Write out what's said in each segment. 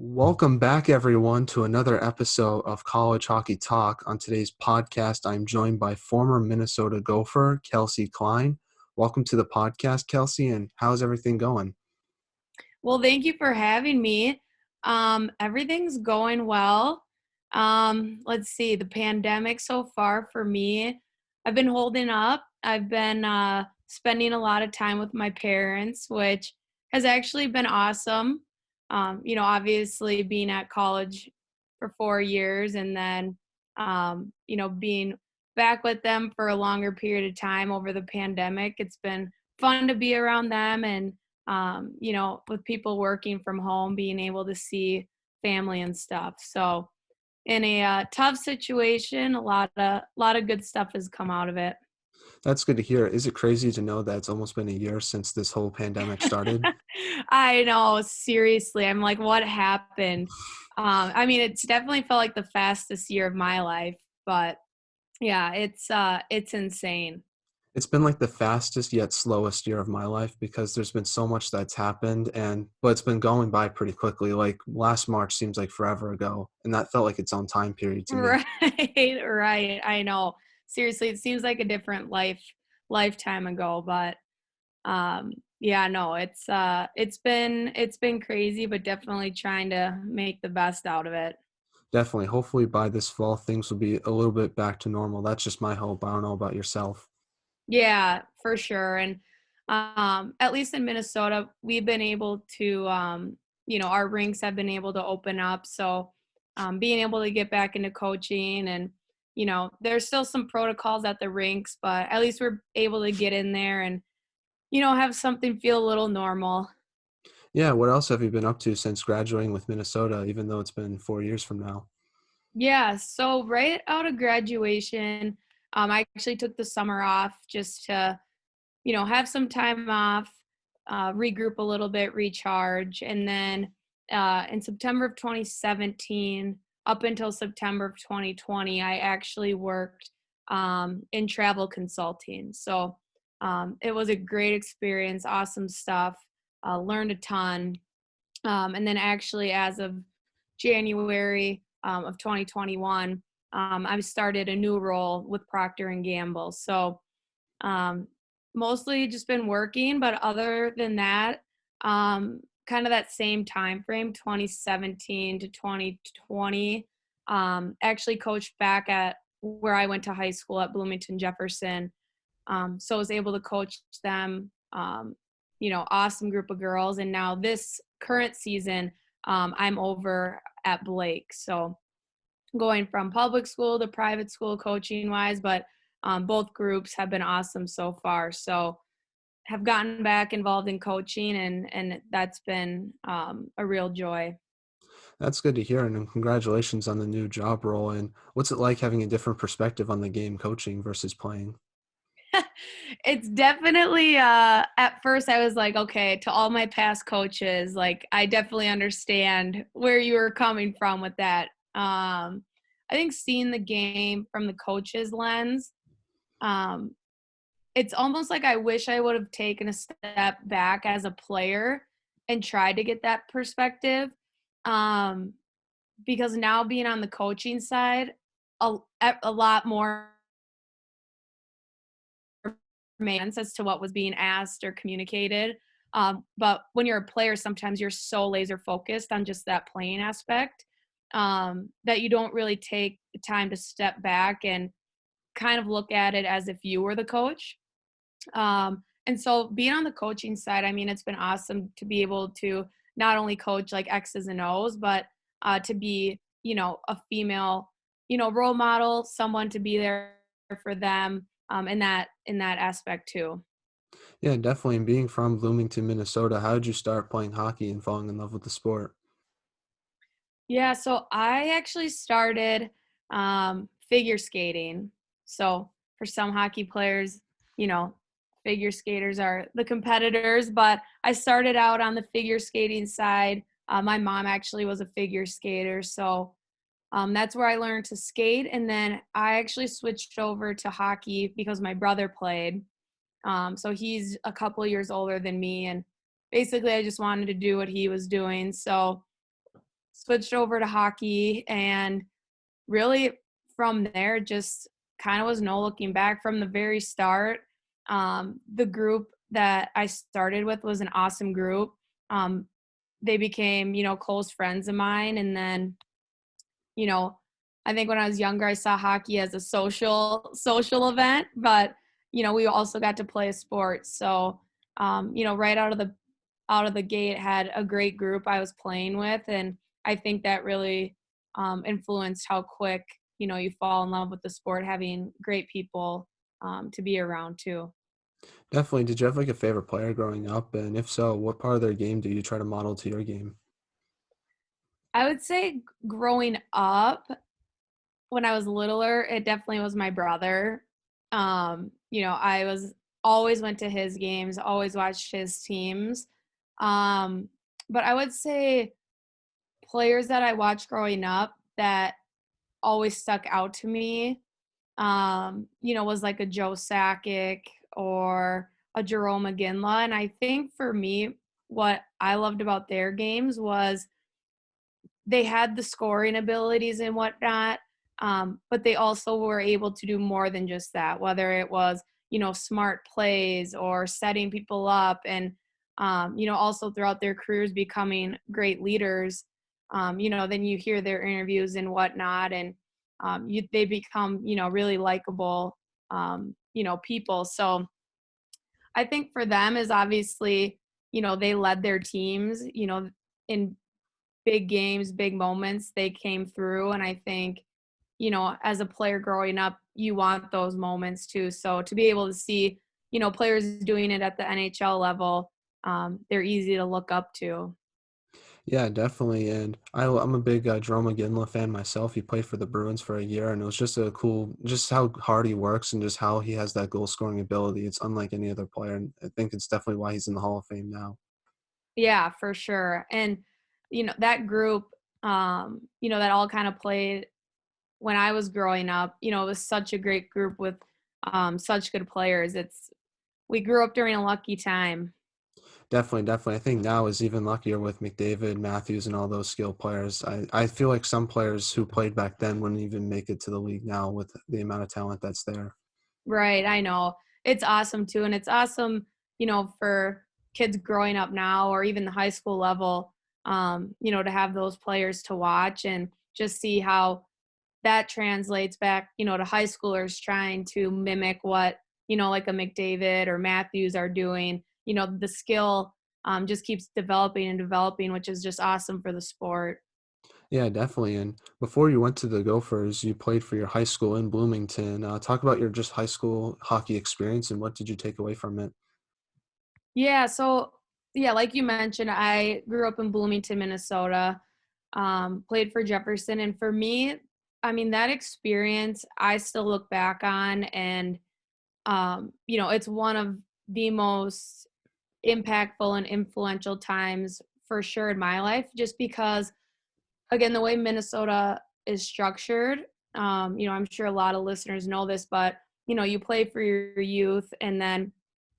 Welcome back, everyone, to another episode of College Hockey Talk. On today's podcast, I'm joined by former Minnesota Gopher, Kelsey Cline. Welcome to the podcast, Kelsey, and how's everything going? Well, thank you for having me. Everything's going well. Let's see, the pandemic so far for me, I've been holding up. I've been spending a lot of time with my parents, which has actually been awesome. Obviously being at college for 4 years and then, being back with them for a longer period of time over the pandemic. It's been fun to be around them and with people working from home, being able to see family and stuff. So in a tough situation, a lot of good stuff has come out of it. That's good to hear. Is it crazy to know that it's almost been a year since this whole pandemic started? I know, seriously. I'm like, what happened? It's definitely felt like the fastest year of my life, but yeah, it's insane. It's been like the fastest yet slowest year of my life because there's been so much that's happened, but it's been going by pretty quickly. Like last March seems like forever ago, and that felt like its own time period to me. Right, right. I know. Seriously, it seems like a different lifetime ago, but yeah, no, it's been crazy, but definitely trying to make the best out of it. Definitely. Hopefully by this fall, things will be a little bit back to normal. That's just my hope. I don't know about yourself. Yeah, for sure. And at least in Minnesota, we've been able to our rinks have been able to open up. So being able to get back into coaching and there's still some protocols at the rinks, but at least we're able to get in there and have something feel a little normal. Yeah, what else have you been up to since graduating with Minnesota, even though it's been 4 years from now? Yeah, so right out of graduation, I actually took the summer off just to, have some time off, regroup a little bit, recharge. And then in September of 2017, up until September of 2020, I actually worked in travel consulting. So it was a great experience, awesome stuff, learned a ton. And then actually, as of January of 2021, I started a new role with Procter and Gamble. So um, mostly just been working, but other than that, kind of that same time frame, 2017 to 2020, actually coached back at where I went to high school at Bloomington Jefferson. So I was able to coach them, awesome group of girls. And now this current season, I'm over at Blake. So going from public school to private school coaching wise, but both groups have been awesome so far. So have gotten back involved in coaching and that's been a real joy. That's good to hear, and congratulations on the new job role. And what's it like having a different perspective on the game coaching versus playing? It's definitely at first I was like, okay, to all my past coaches, like I definitely understand where you were coming from with that. I think seeing the game from the coach's lens, um, it's almost like I wish I would have taken a step back as a player and tried to get that perspective. Um, because now being on the coaching side, a, a lot more made sense as to what was being asked or communicated. But when you're a player, sometimes you're so laser focused on just that playing aspect that you don't really take the time to step back and kind of look at it as if you were the coach. And so being on the coaching side, I mean, it's been awesome to be able to not only coach like X's and O's, but to be, a female, role model, someone to be there for them in that aspect too. Yeah, definitely. And being from Bloomington, Minnesota, how did you start playing hockey and falling in love with the sport? Yeah, so I actually started figure skating. So for some hockey players, you know, figure skaters are the competitors, but I started out on the figure skating side. My mom actually was a figure skater, so that's where I learned to skate. And then I actually switched over to hockey because my brother played. So he's a couple years older than me, and basically I just wanted to do what he was doing. So switched over to hockey, and really from there just kind of was no looking back from the very start. The group that I started with was an awesome group. Um, they became, close friends of mine. And then, you know, I think when I was younger, I saw hockey as a social event, but, we also got to play a sport. So, right out of the gate, had a great group I was playing with. And I think that really influenced how quick, you fall in love with the sport, having great people to be around too. Definitely. Did you have like a favorite player growing up? And if so, what part of their game do you try to model to your game? I would say growing up, when I was littler, it definitely was my brother. I was always went to his games, always watched his teams. Um, but I would say players that I watched growing up that always stuck out to me, was like a Joe Sakic or a Jerome McGinley. And I think for me, what I loved about their games was they had the scoring abilities and whatnot, but they also were able to do more than just that, whether it was, smart plays or setting people up and, also throughout their careers becoming great leaders. Then you hear their interviews and whatnot, and they become, really likable, people. So I think for them is obviously, they led their teams, in big games, big moments, they came through. And I think, as a player growing up, you want those moments too. So to be able to see, players doing it at the NHL level, they're easy to look up to. Yeah, definitely. And I'm a big Jerome McGinley fan myself. He played for the Bruins for a year, and it was just a cool, just how hard he works and just how he has that goal scoring ability. It's unlike any other player, and I think it's definitely why he's in the Hall of Fame now. Yeah, for sure. And, that group, that all kind of played when I was growing up, it was such a great group with such good players. We grew up during a lucky time. Definitely, definitely. I think now is even luckier with McDavid, Matthews, and all those skilled players. I feel like some players who played back then wouldn't even make it to the league now with the amount of talent that's there. Right, I know. It's awesome too, and it's awesome, for kids growing up now or even the high school level, to have those players to watch and just see how that translates back, to high schoolers trying to mimic what, like a McDavid or Matthews are doing. The skill just keeps developing and developing, which is just awesome for the sport. Yeah, definitely. And before you went to the Gophers, you played for your high school in Bloomington. Talk about your just high school hockey experience and what did you take away from it? Yeah, so yeah, like you mentioned, I grew up in Bloomington, Minnesota, played for Jefferson. And for me, I mean, that experience I still look back on and, it's one of the most impactful and influential times for sure in my life, just because, again, the way Minnesota is structured, I'm sure a lot of listeners know this, but, you play for your youth and then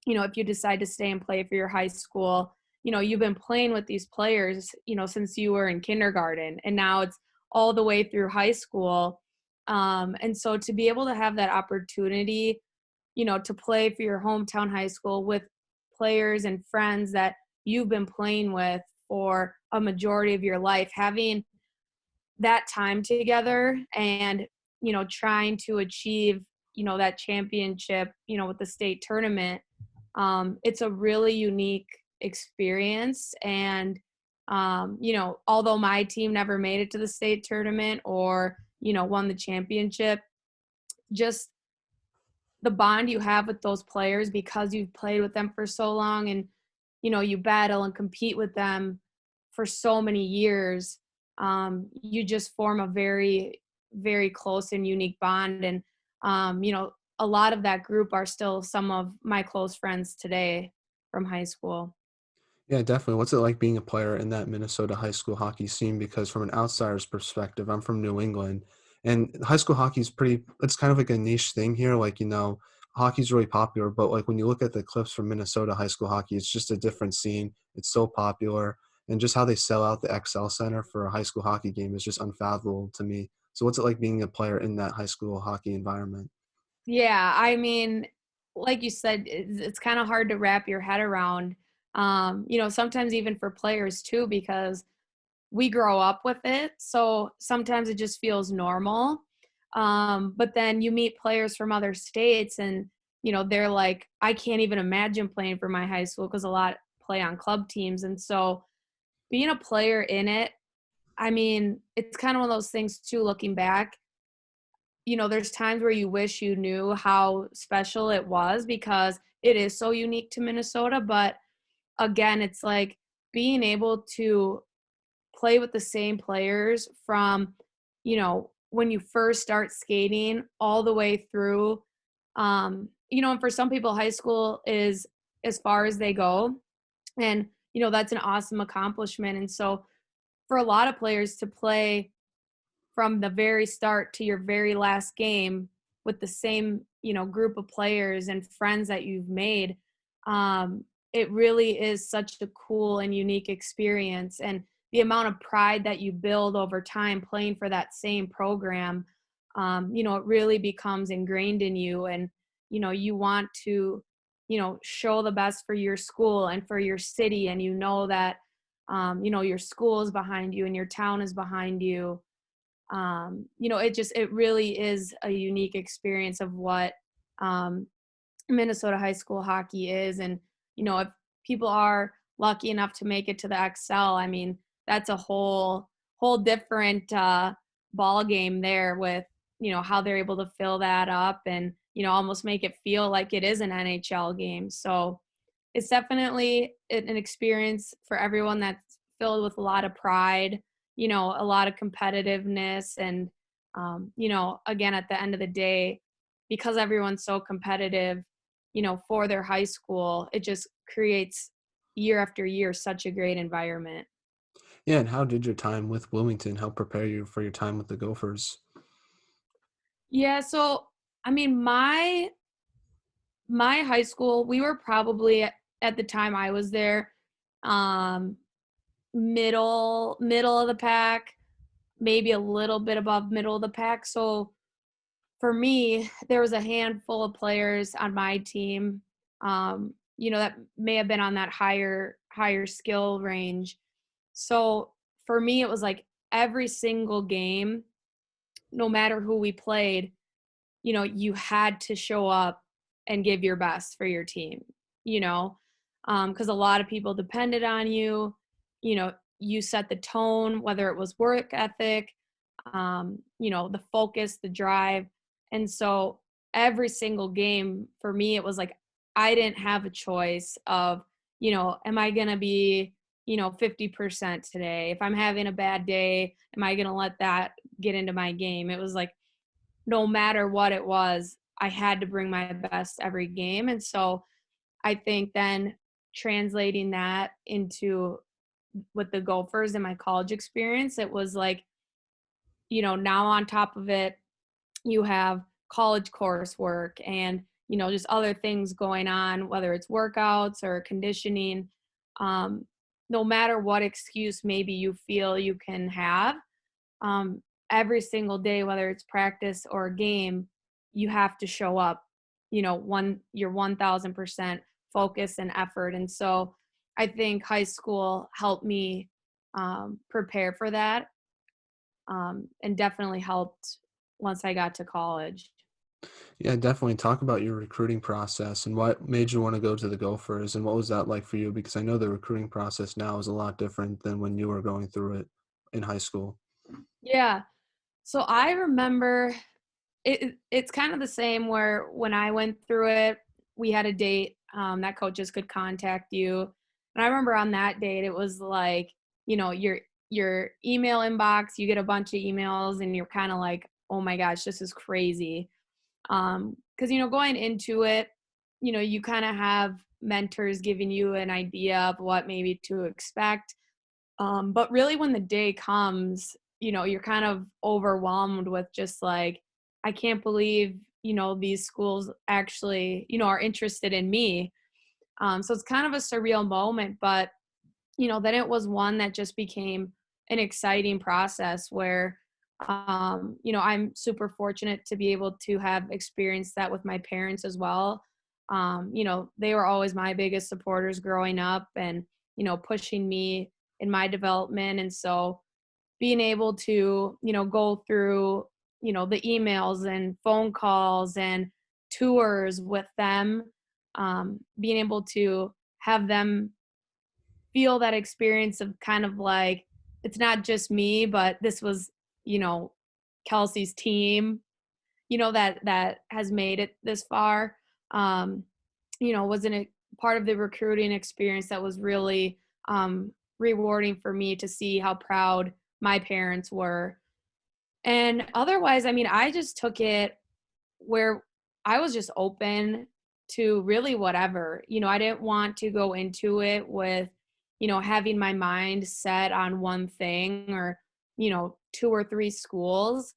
if you decide to stay and play for your high school, you've been playing with these players, since you were in kindergarten and now it's all the way through high school. And so to be able to have that opportunity, to play for your hometown high school with players and friends that you've been playing with for a majority of your life, having that time together and, trying to achieve, that championship, with the state tournament, it's a really unique experience. And, although my team never made it to the state tournament or, won the championship, just the bond you have with those players because you've played with them for so long and, you battle and compete with them for so many years, you just form a very, very close and unique bond. And, a lot of that group are still some of my close friends today from high school. Yeah, definitely. What's it like being a player in that Minnesota high school hockey scene? Because from an outsider's perspective, I'm from New England, and high school hockey is pretty, it's kind of like a niche thing here. Like, hockey's really popular, but like when you look at the clips from Minnesota high school hockey, it's just a different scene. It's so popular. and just how they sell out the XL Center for a high school hockey game is just unfathomable to me. So what's it like being a player in that high school hockey environment? Yeah, I mean, like you said, it's kind of hard to wrap your head around. Sometimes even for players too, because we grow up with it. So sometimes it just feels normal. But then you meet players from other states and, they're like, I can't even imagine playing for my high school because a lot play on club teams. And so being a player in it, I mean, it's kind of one of those things too, looking back. There's times where you wish you knew how special it was because it is so unique to Minnesota. But again, it's like being able to play with the same players from, when you first start skating all the way through. And for some people, high school is as far as they go. And, that's an awesome accomplishment. And so for a lot of players to play from the very start to your very last game with the same, group of players and friends that you've made, it really is such a cool and unique experience. And the amount of pride that you build over time playing for that same program, it really becomes ingrained in you. And, you want to, show the best for your school and for your city. And that, your school is behind you and your town is behind you. It really is a unique experience of what Minnesota high school hockey is. And, if people are lucky enough to make it to the XL, I mean, that's a whole different ball game there with, how they're able to fill that up and, almost make it feel like it is an NHL game. So it's definitely an experience for everyone that's filled with a lot of pride, a lot of competitiveness. And, again, at the end of the day, because everyone's so competitive, for their high school, it just creates year after year such a great environment. Yeah, and how did your time with Wilmington help prepare you for your time with the Gophers? Yeah, so I mean, my high school, we were probably at the time I was there, um, middle of the pack, maybe a little bit above middle of the pack. So for me, there was a handful of players on my team, that may have been on that higher skill range. So for me, it was like every single game, no matter who we played, you had to show up and give your best for your team, you know, because a lot of people depended on you. You set the tone, whether it was work ethic, the focus, the drive. And so every single game for me, it was like I didn't have a choice of, am I going to be, 50% today? If I'm having a bad day, am I going to let that get into my game? It was like, no matter what it was, I had to bring my best every game. And so I think then translating that into with the Gophers and my college experience, it was like, now on top of it, you have college coursework and, just other things going on, whether it's workouts or conditioning. Um, no matter what excuse maybe you feel you can have, um, every single day, whether it's practice or a game, you have to show up, your 1000% focus and effort. And so I think high school helped me prepare for that, and definitely helped once I got to college. Yeah, definitely talk about your recruiting process and what made you want to go to the Gophers and what was that like for you? Because I know the recruiting process now is a lot different than when you were going through it in high school. Yeah. So I remember it's kind of the same where when I went through it, we had a date that coaches could contact you. And I remember on that date, it was like, your email inbox, you get a bunch of emails and you're kind of like, oh my gosh, this is crazy. Because, going into it, you kind of have mentors giving you an idea of what maybe to expect. But really, when the day comes, you're kind of overwhelmed with just like, I can't believe, these schools actually, are interested in me. So it's kind of a surreal moment. But then it was one that just became an exciting process where, I'm super fortunate to be able to have experienced that with my parents as well. They were always my biggest supporters growing up and, pushing me in my development. And so being able to, go through, the emails and phone calls and tours with them, being able to have them feel that experience of kind of like, it's not just me, but this was, you know, Kelsey's team, that has made it this far. Um, was in a part of the recruiting experience that was really rewarding for me to see how proud my parents were. And otherwise, I mean, I just took it where I was just open to really whatever. I didn't want to go into it with, having my mind set on one thing or, two or three schools.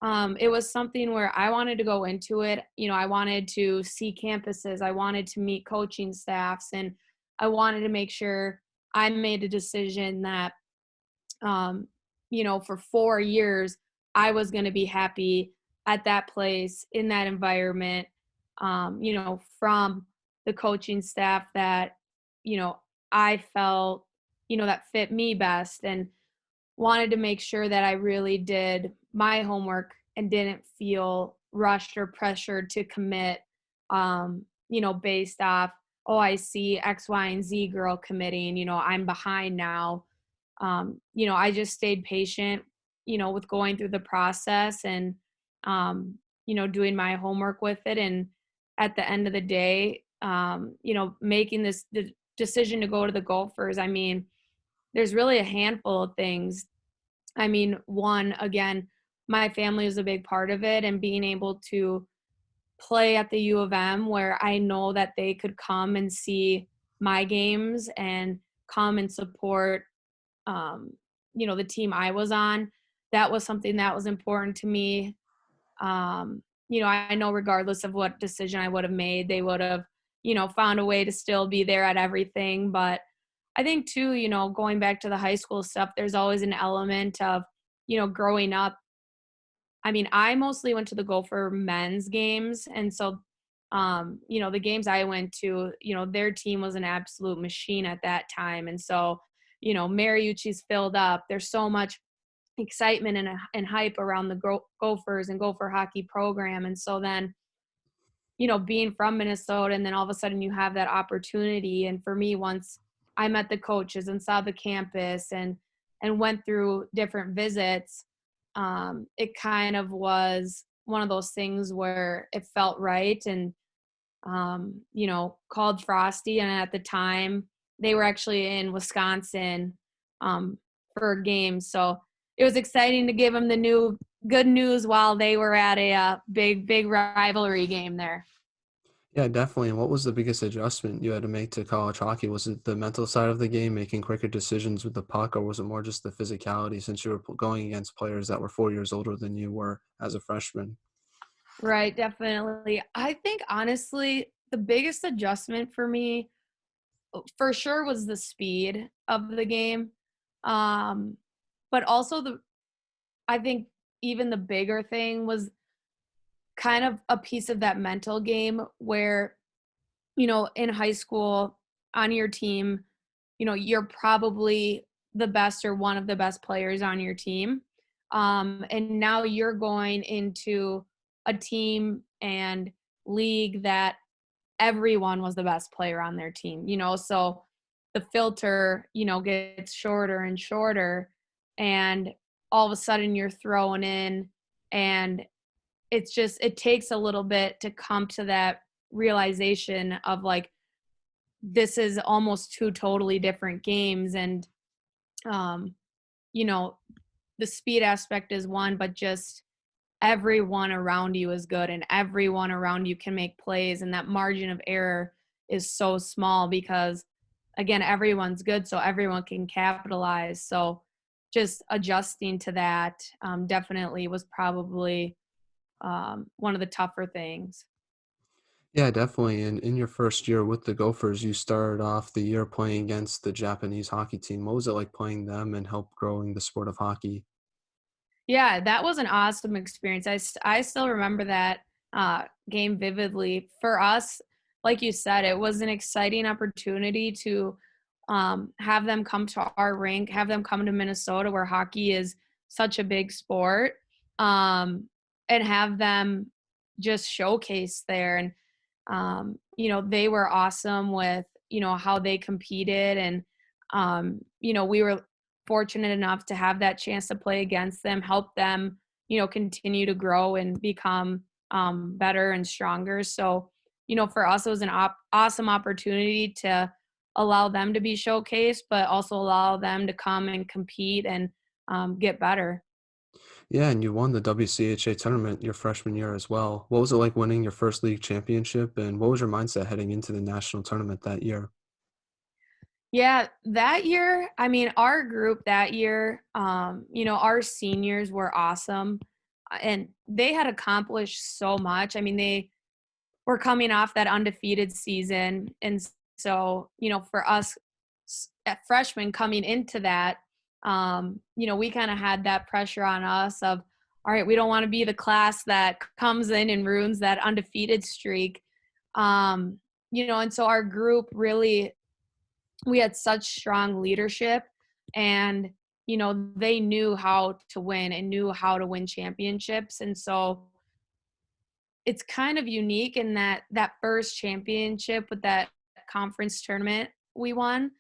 It was something where I wanted to go into it. I wanted to see campuses, I wanted to meet coaching staffs, and I wanted to make sure I made a decision that, for 4 years, I was going to be happy at that place in that environment, from the coaching staff that, I felt, that fit me best, and wanted to make sure that I really did my homework and didn't feel rushed or pressured to commit, based off, oh, I see X, Y, and Z girl committing, I'm behind now. I just stayed patient, with going through the process and, doing my homework with it. And at the end of the day, making this decision to go to the Gophers, I mean, there's really a handful of things. I mean, one, again, my family is a big part of it, and being able to play at the U of M where I know that they could come and see my games and come and support, the team I was on. That was something that was important to me. I know regardless of what decision I would have made, they would have, found a way to still be there at everything. But I think too, going back to the high school stuff, there's always an element of, growing up. I mean, I mostly went to the Gopher men's games. And so, the games I went to, their team was an absolute machine at that time. And so, Mariucci's filled up. There's so much excitement and hype around the Gophers and Gopher hockey program. And so then, being from Minnesota, and then all of a sudden you have that opportunity. And for me, once I met the coaches and saw the campus and went through different visits, it kind of was one of those things where it felt right. And, called Frosty. And at the time they were actually in Wisconsin, for a game. So it was exciting to give them the new good news while they were at a big rivalry game there. Yeah, definitely. And what was the biggest adjustment you had to make to college hockey? Was it the mental side of the game, making quicker decisions with the puck, or was it more just the physicality since you were going against players that were 4 years older than you were as a freshman? Right, definitely. I think honestly, the biggest adjustment for me, for sure, was the speed of the game. Um, but also I think even the bigger thing was kind of a piece of that mental game where, in high school on your team, you're probably the best or one of the best players on your team. And now you're going into a team and league that everyone was the best player on their team, so the filter, gets shorter and shorter, and all of a sudden you're thrown in, and it takes a little bit to come to that realization of like, this is almost two totally different games. And, um, you know, the speed aspect is one, but just everyone around you is good and everyone around you can make plays. And that margin of error is so small because, again, everyone's good. So everyone can capitalize. So just adjusting to that, definitely was probably, one of the tougher things. Yeah, definitely. And in your first year with the Gophers, you started off the year playing against the Japanese hockey team. What was it like playing them and help growing the sport of hockey? Yeah, that was an awesome experience. I still remember that game vividly. For us, like you said, it was an exciting opportunity to have them come to our rink, have them come to Minnesota where hockey is such a big sport, and have them just showcase there. And they were awesome with how they competed, and we were fortunate enough to have that chance to play against them, help them, continue to grow and become better and stronger. So, for us, it was an awesome opportunity to allow them to be showcased, but also allow them to come and compete and get better. Yeah, and you won the WCHA tournament your freshman year as well. What was it like winning your first league championship, and what was your mindset heading into the national tournament that year? Yeah, that year, I mean, our group that year, our seniors were awesome, and they had accomplished so much. I mean, they were coming off that undefeated season, and so, for us at freshmen coming into that, we kind of had that pressure on us of, all right, we don't want to be the class that comes in and ruins that undefeated streak. And so our group really, we had such strong leadership, and they knew how to win and knew how to win championships. And so it's kind of unique in that first championship with that conference tournament we won.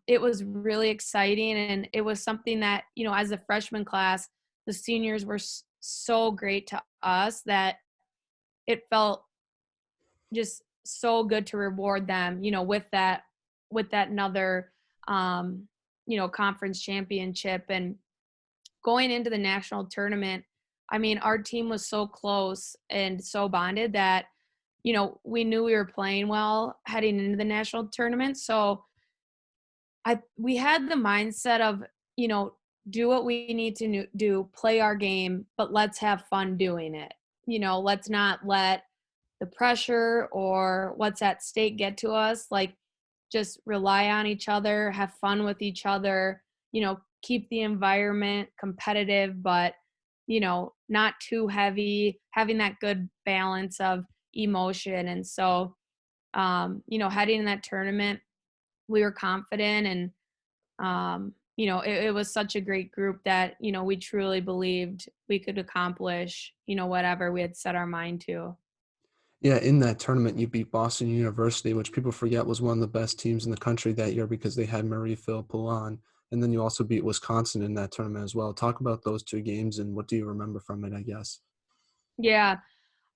It was really exciting, and it was something that, as a freshman class, the seniors were so great to us that it felt just so good to reward them, with that another conference championship. And going into the national tournament, I mean, our team was so close and so bonded that, we knew we were playing well heading into the national tournament. So we had the mindset of, do what we need to do, play our game, but let's have fun doing it. Let's not let the pressure or what's at stake get to us. Like, just rely on each other, have fun with each other, keep the environment competitive, but, not too heavy, having that good balance of emotion. And so, heading in that tournament, we were confident, and, it was such a great group that, we truly believed we could accomplish, whatever we had set our mind to. Yeah, in that tournament, you beat Boston University, which people forget was one of the best teams in the country that year because they had Marie-Phil Poulin. And then you also beat Wisconsin in that tournament as well. Talk about those two games and what do you remember from it, I guess? Yeah.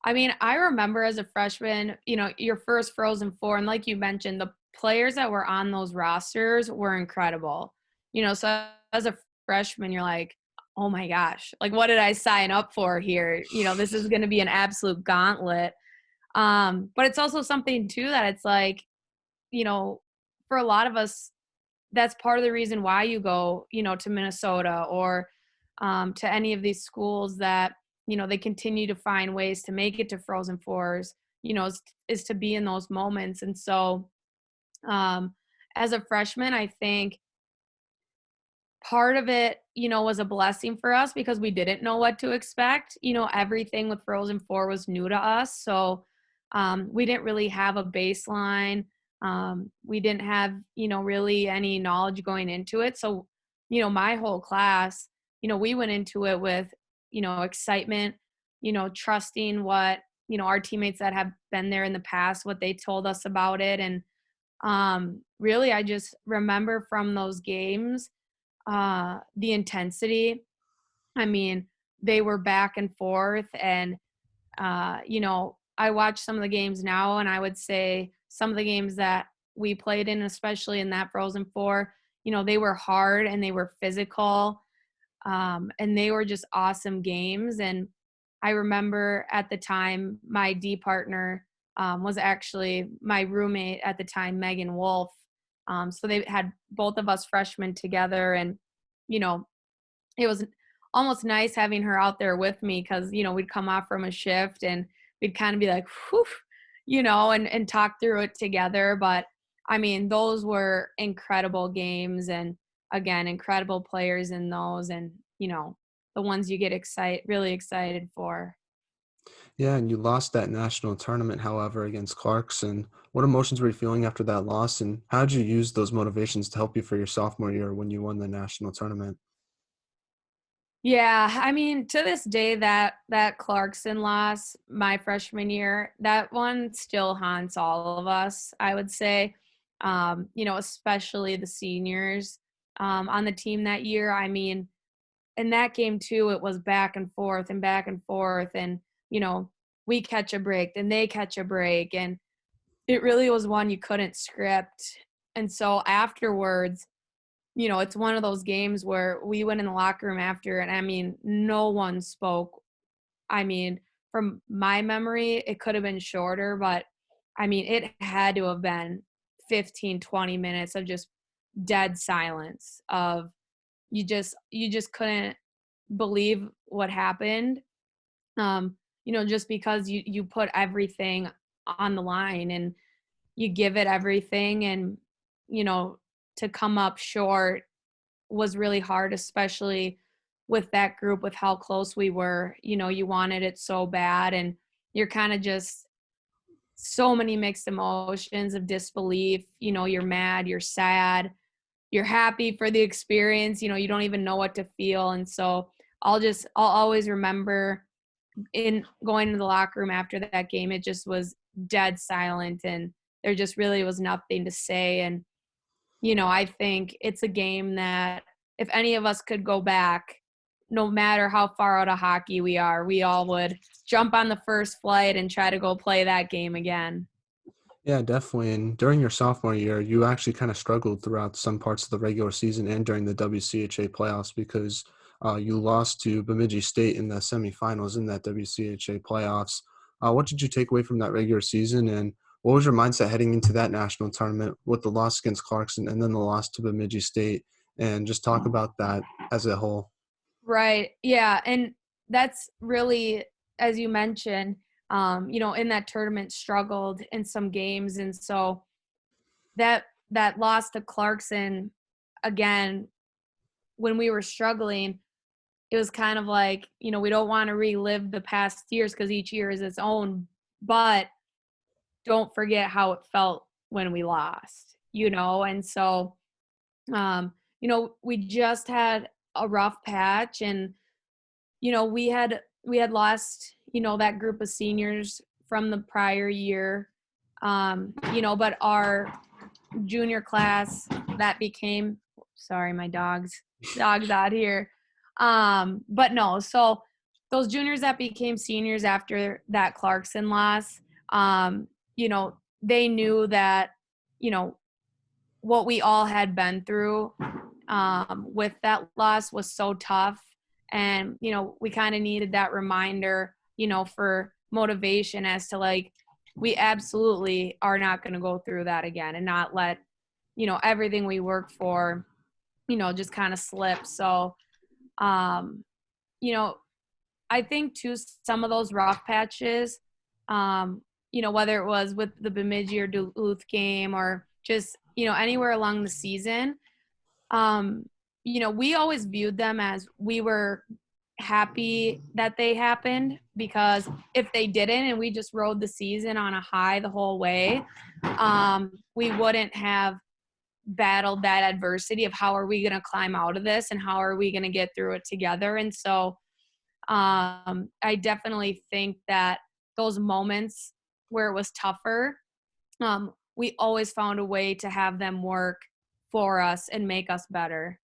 I mean, I remember as a freshman, your first Frozen Four, and like you mentioned, the players that were on those rosters were incredible. So as a freshman, you're like, oh my gosh, like, what did I sign up for here? This is going to be an absolute gauntlet. But it's also something too that it's like, you know, for a lot of us, that's part of the reason why you go, to Minnesota or to any of these schools that, they continue to find ways to make it to Frozen Fours, is to be in those moments. And so, um, as a freshman, I think part of it, was a blessing for us because we didn't know what to expect. Everything with Frozen Four was new to us. So we didn't really have a baseline. We didn't have, really any knowledge going into it. So, my whole class, we went into it with, excitement, trusting what, our teammates that have been there in the past, what they told us about it. And really, I just remember from those games, the intensity. I mean, they were back and forth, and I watch some of the games now, and I would say some of the games that we played in, especially in that Frozen Four, they were hard and they were physical, and they were just awesome games. And I remember at the time, my D partner was actually my roommate at the time, Megan Wolf. So they had both of us freshmen together, and you know, it was almost nice having her out there with me because we'd come off from a shift and we'd kind of be like, whew, and talk through it together. But I mean, those were incredible games, and again, incredible players in those, and the ones you get really excited for. Yeah, and you lost that national tournament, however, against Clarkson. What emotions were you feeling after that loss, and how did you use those motivations to help you for your sophomore year when you won the national tournament? Yeah, I mean, to this day, that Clarkson loss my freshman year, that one still haunts all of us, I would say. Especially the seniors on the team that year. I mean, in that game too, it was back and forth and back and forth, and you know, we catch a break, then they catch a break, and it really was one you couldn't script. And so afterwards, it's one of those games where we went in the locker room after, and I mean, no one spoke. I mean, from my memory, it could have been shorter, but I mean, it had to have been 15, 20 minutes of just dead silence of you just couldn't believe what happened. Just because you put everything on the line and you give it everything, and you know, to come up short was really hard, especially with that group, with how close we were. You wanted it so bad, and you're kind of just so many mixed emotions of disbelief. You're mad, you're sad, you're happy for the experience. You don't even know what to feel. And so I'll always remember in going into the locker room after that game, it just was dead silent, and there just really was nothing to say. And I think it's a game that if any of us could go back, no matter how far out of hockey we are, we all would jump on the first flight and try to go play that game again. Yeah, definitely. And during your sophomore year, you actually kind of struggled throughout some parts of the regular season and during the WCHA playoffs because you lost to Bemidji State in the semifinals in that WCHA playoffs. What did you take away from that regular season, and what was your mindset heading into that national tournament with the loss against Clarkson and then the loss to Bemidji State? And just talk about that as a whole. Right. Yeah. And that's really, as you mentioned, in that tournament struggled in some games. And so that loss to Clarkson, again, when we were struggling, it was kind of like, we don't want to relive the past years because each year is its own, but don't forget how it felt when we lost. And so, we just had a rough patch, and we had lost, that group of seniors from the prior year. But our junior class that became, sorry, my dog's out here. But no, so those juniors that became seniors after that Clarkson loss, they knew that, what we all had been through with that loss was so tough. And, we kind of needed that reminder, for motivation as to like, we absolutely are not going to go through that again and not let, everything we work for, just kind of slip. So, um, you know, I think too, some of those rough patches, whether it was with the Bemidji or Duluth game or just, anywhere along the season, we always viewed them as we were happy that they happened, because if they didn't and we just rode the season on a high the whole way, we wouldn't have battled that adversity of how are we going to climb out of this and how are we going to get through it together. And so I definitely think that those moments where it was tougher, we always found a way to have them work for us and make us better.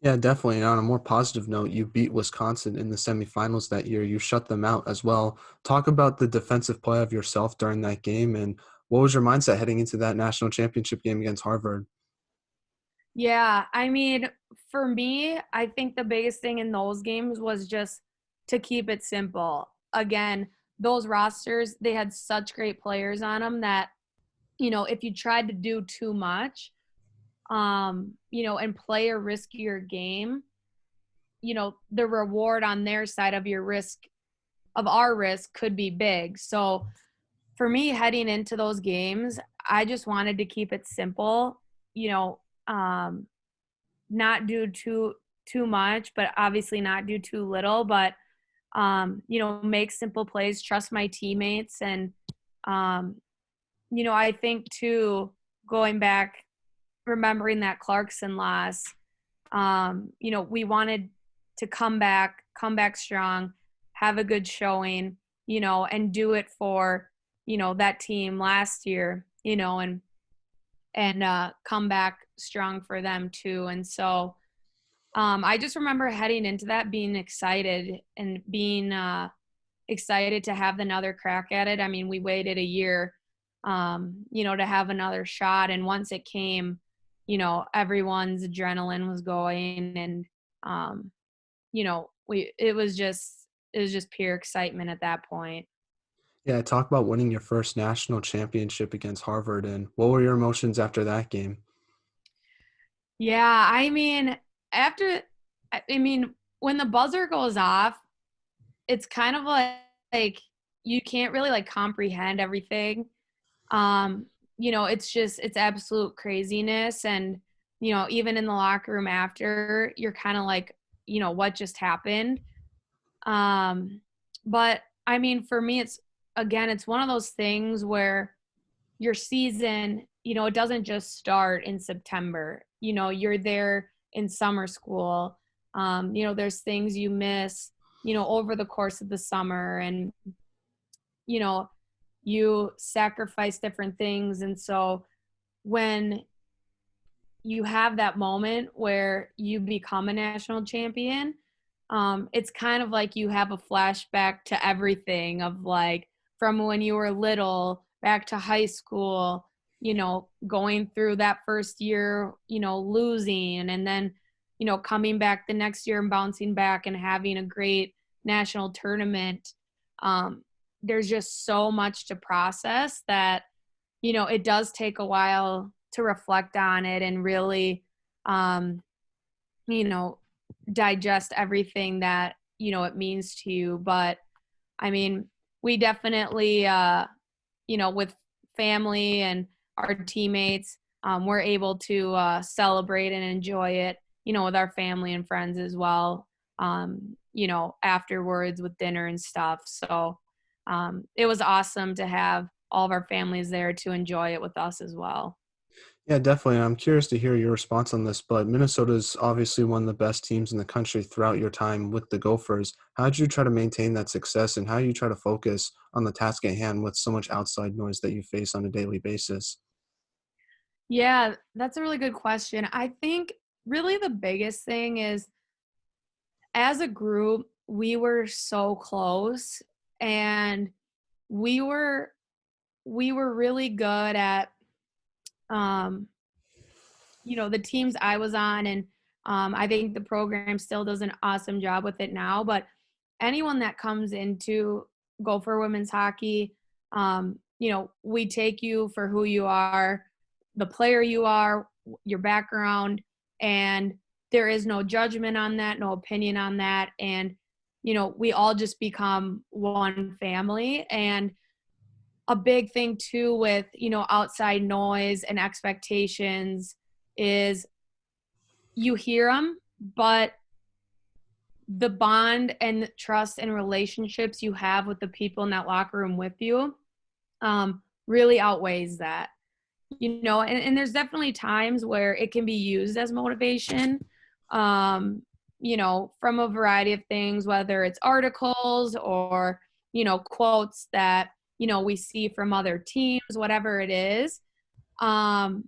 Yeah, definitely. And on a more positive note, you beat Wisconsin in the semifinals that year. You shut them out as well. Talk about the defensive play of yourself during that game, and what was your mindset heading into that national championship game against Harvard? Yeah, I mean, for me, I think the biggest thing in those games was just to keep it simple. Again, those rosters, they had such great players on them that, if you tried to do too much, and play a riskier game, the reward on their side of your risk, of our risk, could be big. So, for me, heading into those games, I just wanted to keep it simple, you know, not do too much, but obviously not do too little, but make simple plays, trust my teammates. And, um, I think too, going back, remembering that Clarkson loss, we wanted to come back strong, have a good showing, and do it for, that team last year, and come back strong for them too. And so, I just remember heading into that being excited and being excited to have another crack at it. I mean, we waited a year, to have another shot. And once it came, everyone's adrenaline was going, and, it was just pure excitement at that point. Yeah, talk about winning your first national championship against Harvard, and what were your emotions after that game? Yeah, I mean, after, I mean, when the buzzer goes off, it's kind of like you can't really like comprehend everything. It's absolute craziness. And, even in the locker room after, you're kind of like, what just happened? But I mean, for me, it's one of those things where your season, it doesn't just start in September. You're there in summer school. There's things you miss, over the course of the summer, and, you know, you sacrifice different things. And so when you have that moment where you become a national champion, it's kind of like you have a flashback to everything of like from when you were little back to high school, going through that first year, losing, and then, coming back the next year and bouncing back and having a great national tournament. There's just so much to process that, it does take a while to reflect on it and really, um, you know, digest everything that, it means to you. But I mean, we definitely, with family and our teammates, we're able to celebrate and enjoy it, with our family and friends as well, afterwards with dinner and stuff. So it was awesome to have all of our families there to enjoy it with us as well. Yeah, definitely. I'm curious to hear your response on this, but Minnesota is obviously one of the best teams in the country throughout your time with the Gophers. How did you try to maintain that success, and how do you try to focus on the task at hand with so much outside noise that you face on a daily basis? Yeah, that's a really good question. I think really the biggest thing is as a group, we were so close, and we were we were really good at um the teams I was on. And I think the program still does an awesome job with it now. But anyone that comes into Gopher women's hockey, we take you for who you are, the player you are, your background, and there is no judgment on that, no opinion on that. And, we all just become one family. And a big thing too with, outside noise and expectations is you hear them, but the bond and trust and relationships you have with the people in that locker room with you really outweighs that. And there's definitely times where it can be used as motivation, from a variety of things, whether it's articles or, quotes that, we see from other teams, whatever it is, that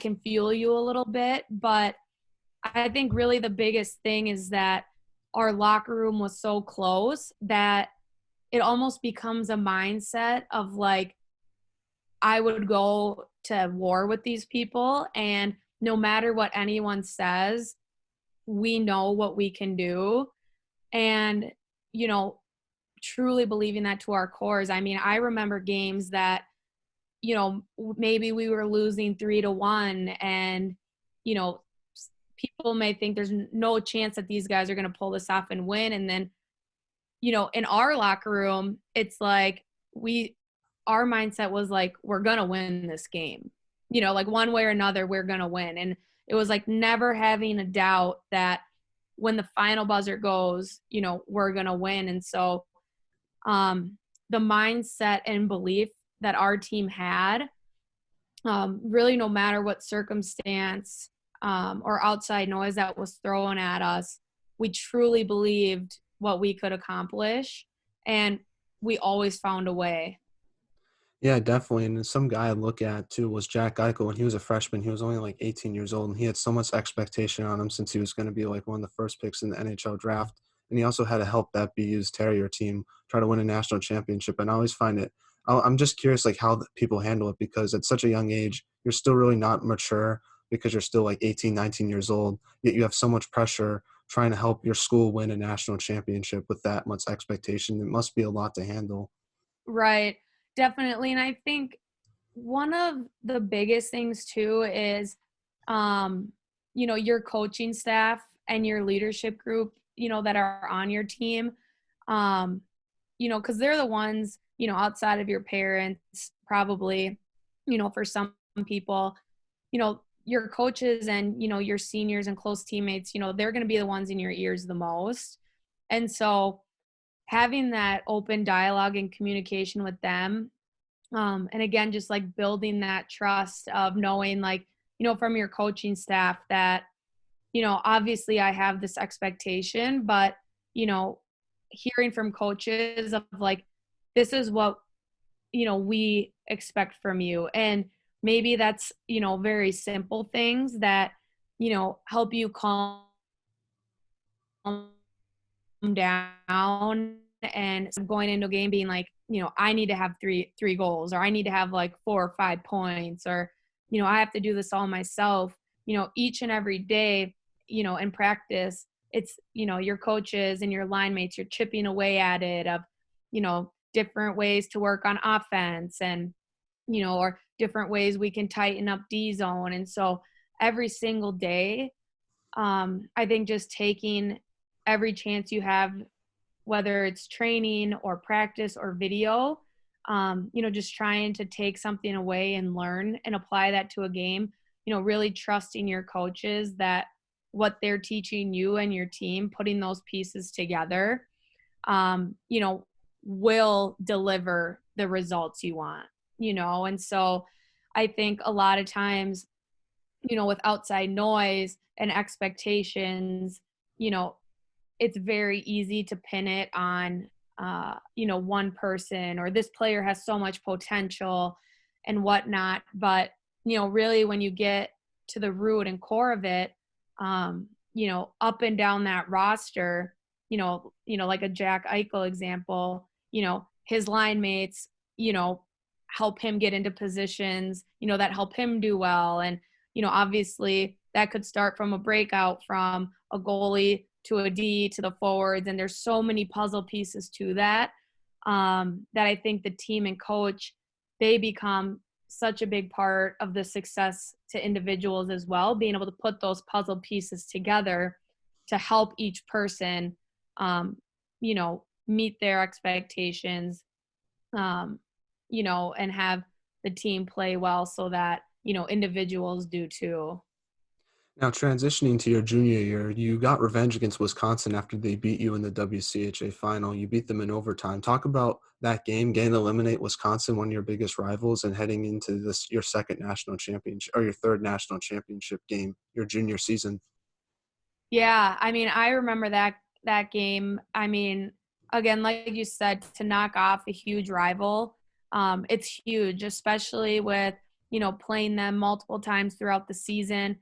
can fuel you a little bit. But I think really the biggest thing is that our locker room was so close that it almost becomes a mindset of like, I would go to war with these people, and no matter what anyone says, we know what we can do. And, you know, truly believing that to our cores. I mean, I remember games that, maybe we were losing 3-1, and, you know, people may think there's no chance that these guys are going to pull this off and win. And then, in our locker room, it's like we our mindset was like, we're going to win this game, like one way or another, we're going to win. And it was like never having a doubt that when the final buzzer goes, we're going to win. And so the mindset and belief that our team had, really no matter what circumstance or outside noise that was thrown at us, we truly believed what we could accomplish, and we always found a way. Yeah, definitely. And some guy I look at too was Jack Eichel. When he was a freshman, he was only like 18 years old, and he had so much expectation on him since he was going to be like one of the first picks in the NHL draft. And he also had to help that BU's Terrier team try to win a national championship. And I always find it, I'm just curious like how people handle it, because at such a young age, you're still really not mature because you're still like 18, 19 years old. Yet you have so much pressure trying to help your school win a national championship with that much expectation. It must be a lot to handle. Right. Definitely. And I think one of the biggest things too is, your coaching staff and your leadership group, that are on your team, because they're the ones, outside of your parents, probably, for some people, your coaches and, your seniors and close teammates, they're going to be the ones in your ears the most. And so having that open dialogue and communication with them, and again, just like building that trust of knowing, like, from your coaching staff that, obviously I have this expectation, but, hearing from coaches of like, this is what, we expect from you. And maybe that's, very simple things that, help you calm down and going into a game being like, I need to have three goals, or I need to have like 4 or 5 points, or, I have to do this all myself, each and every day, in practice, it's, your coaches and your line mates, you're chipping away at it of, different ways to work on offense and, or different ways we can tighten up D zone. And so every single day, I think just taking every chance you have, whether it's training or practice or video, just trying to take something away and learn and apply that to a game, really trusting your coaches that what they're teaching you and your team, putting those pieces together, will deliver the results you want, and so I think a lot of times, with outside noise and expectations, it's very easy to pin it on, one person, or this player has so much potential and whatnot. But, really when you get to the root and core of it, up and down that roster, like a Jack Eichel example, his line mates, help him get into positions, that help him do well. And, obviously that could start from a breakout from a goalie to a D to the forwards. And there's so many puzzle pieces to that, that I think the team and coach, they become such a big part of the success to individuals as well, being able to put those puzzle pieces together to help each person, meet their expectations, and have the team play well so that, individuals do too. Now, transitioning to your junior year, you got revenge against Wisconsin after they beat you in the WCHA final. You beat them in overtime. Talk about that game, getting to eliminate Wisconsin, one of your biggest rivals, and heading into this your second national championship, or your third national championship game, your junior season. Yeah, I mean, I remember that game. I mean, again, like you said, to knock off a huge rival, it's huge, especially with, playing them multiple times throughout the season,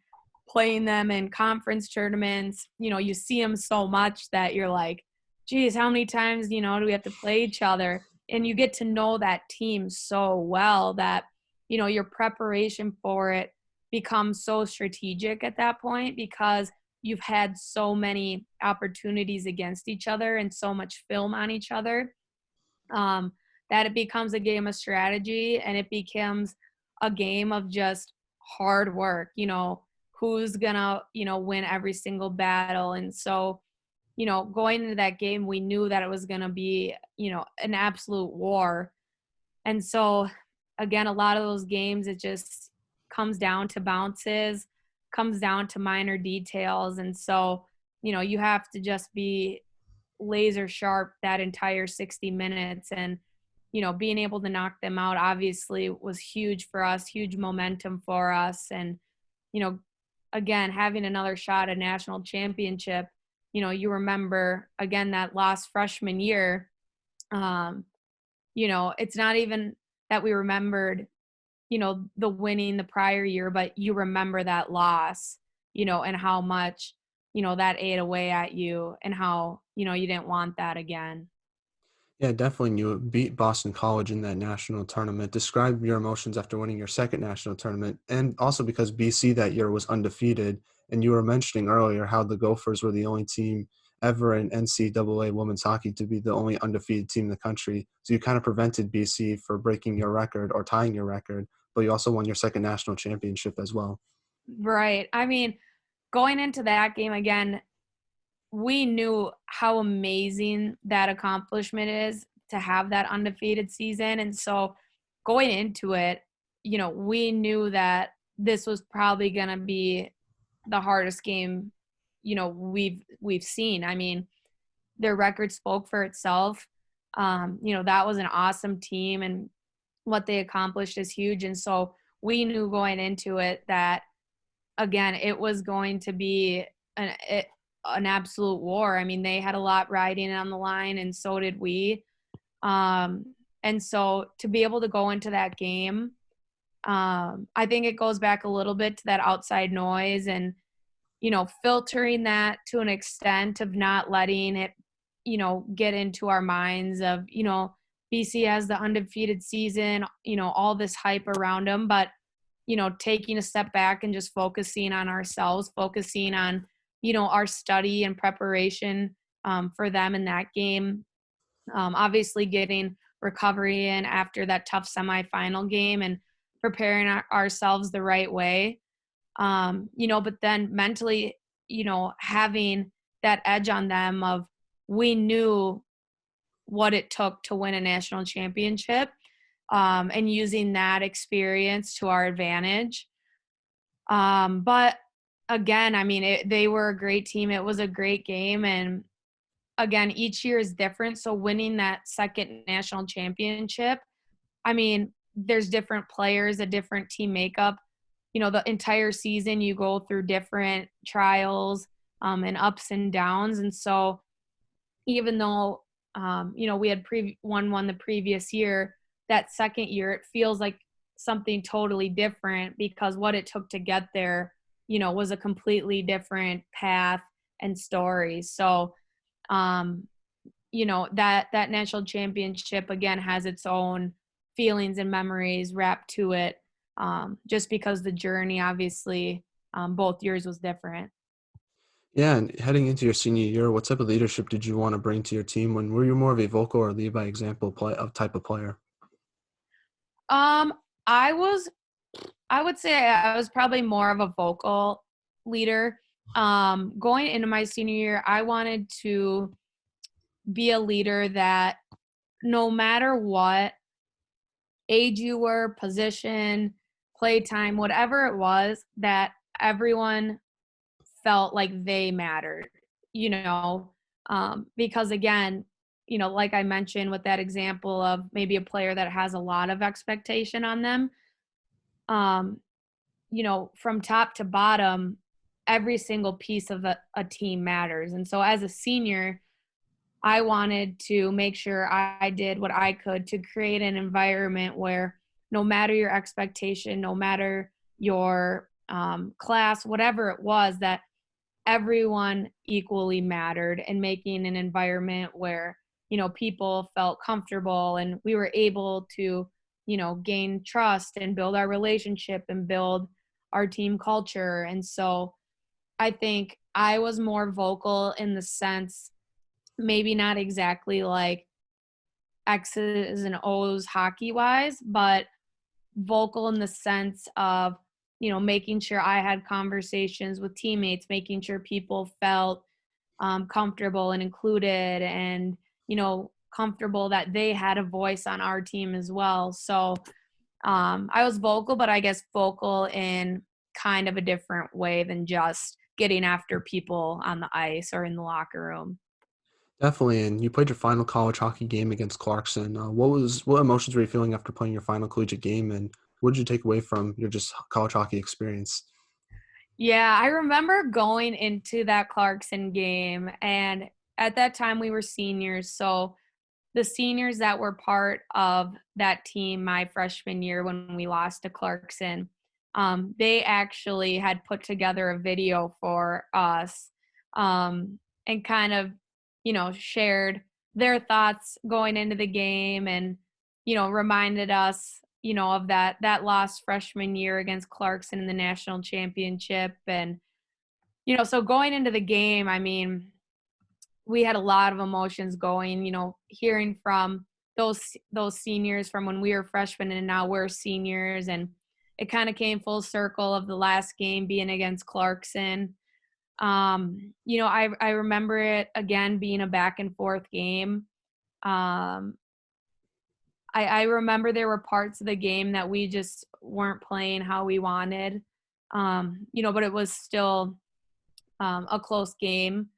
playing them in conference tournaments. You see them so much that you're like, geez, how many times, do we have to play each other? And you get to know that team so well that, your preparation for it becomes so strategic at that point, because you've had so many opportunities against each other and so much film on each other, that it becomes a game of strategy, and it becomes a game of just hard work, who's gonna, win every single battle. And so, going into that game, we knew that it was gonna be, an absolute war. And so, again, a lot of those games, it just comes down to bounces, comes down to minor details. And so, you have to just be laser sharp that entire 60 minutes. And, being able to knock them out obviously was huge for us, huge momentum for us. And, you know, again, having another shot at national championship, you remember again that lost freshman year. Um, it's not even that we remembered, the winning the prior year, but you remember that loss, and how much, that ate away at you and how, you didn't want that again. Yeah, definitely. You beat Boston College in that national tournament. Describe your emotions after winning your second national tournament, and also because BC that year was undefeated. And you were mentioning earlier how the Gophers were the only team ever in NCAA women's hockey to be the only undefeated team in the country. So you kind of prevented BC for breaking your record or tying your record, but you also won your second national championship as well. Right. I mean, going into that game again, we knew how amazing that accomplishment is to have that undefeated season. And so going into it, we knew that this was probably going to be the hardest game, we've seen. I mean, their record spoke for itself. That was an awesome team and what they accomplished is huge. And so we knew going into it that, again, it was going to be an absolute war. I mean, they had a lot riding on the line, and so did we. And so to be able to go into that game, I think it goes back a little bit to that outside noise and, filtering that to an extent of not letting it, get into our minds of, BC has the undefeated season, all this hype around them, but taking a step back and just focusing on ourselves, focusing on, our study and preparation for them in that game. Obviously getting recovery in after that tough semifinal game and preparing ourselves the right way. But then mentally, having that edge on them of we knew what it took to win a national championship, and using that experience to our advantage. But again, I mean, they were a great team. It was a great game. And again, each year is different. So winning that second national championship, I mean, there's different players, a different team makeup. The entire season you go through different trials and ups and downs. And so even though, we had won the previous year, that second year, it feels like something totally different because what it took to get there, was a completely different path and story. So, that national championship again has its own feelings and memories wrapped to it, just because the journey obviously both years was different. Yeah, and heading into your senior year, what type of leadership did you want to bring to your team? When were you more of a vocal or lead by example play of type of player? Um, I was, I would say I was probably more of a vocal leader. Going into my senior year, I wanted to be a leader that no matter what age you were, position, playtime, whatever it was, that everyone felt like they mattered, because again, like I mentioned with that example of maybe a player that has a lot of expectation on them, um, from top to bottom, every single piece of a team matters. And so as a senior, I wanted to make sure I did what I could to create an environment where no matter your expectation, no matter your class, whatever it was, that everyone equally mattered, and making an environment where, people felt comfortable and we were able to, gain trust and build our relationship and build our team culture. And so I think I was more vocal in the sense, maybe not exactly like X's and O's hockey wise, but vocal in the sense of, making sure I had conversations with teammates, making sure people felt comfortable and included, and, comfortable that they had a voice on our team as well. So I was vocal, but I guess vocal in kind of a different way than just getting after people on the ice or in the locker room. Definitely, and you played your final college hockey game against Clarkson. What emotions were you feeling after playing your final collegiate game, and what did you take away from your just college hockey experience? Yeah, I remember going into that Clarkson game, and at that time we were seniors. So the seniors that were part of that team my freshman year when we lost to Clarkson, they actually had put together a video for us, and kind of, shared their thoughts going into the game and, reminded us, of that lost freshman year against Clarkson in the national championship. And, so going into the game, I mean, we had a lot of emotions going, hearing from those seniors from when we were freshmen and now we're seniors. And it kind of came full circle of the last game being against Clarkson. I remember it again being a back and forth game. Um, I remember there were parts of the game that we just weren't playing how we wanted. But it was still a close game.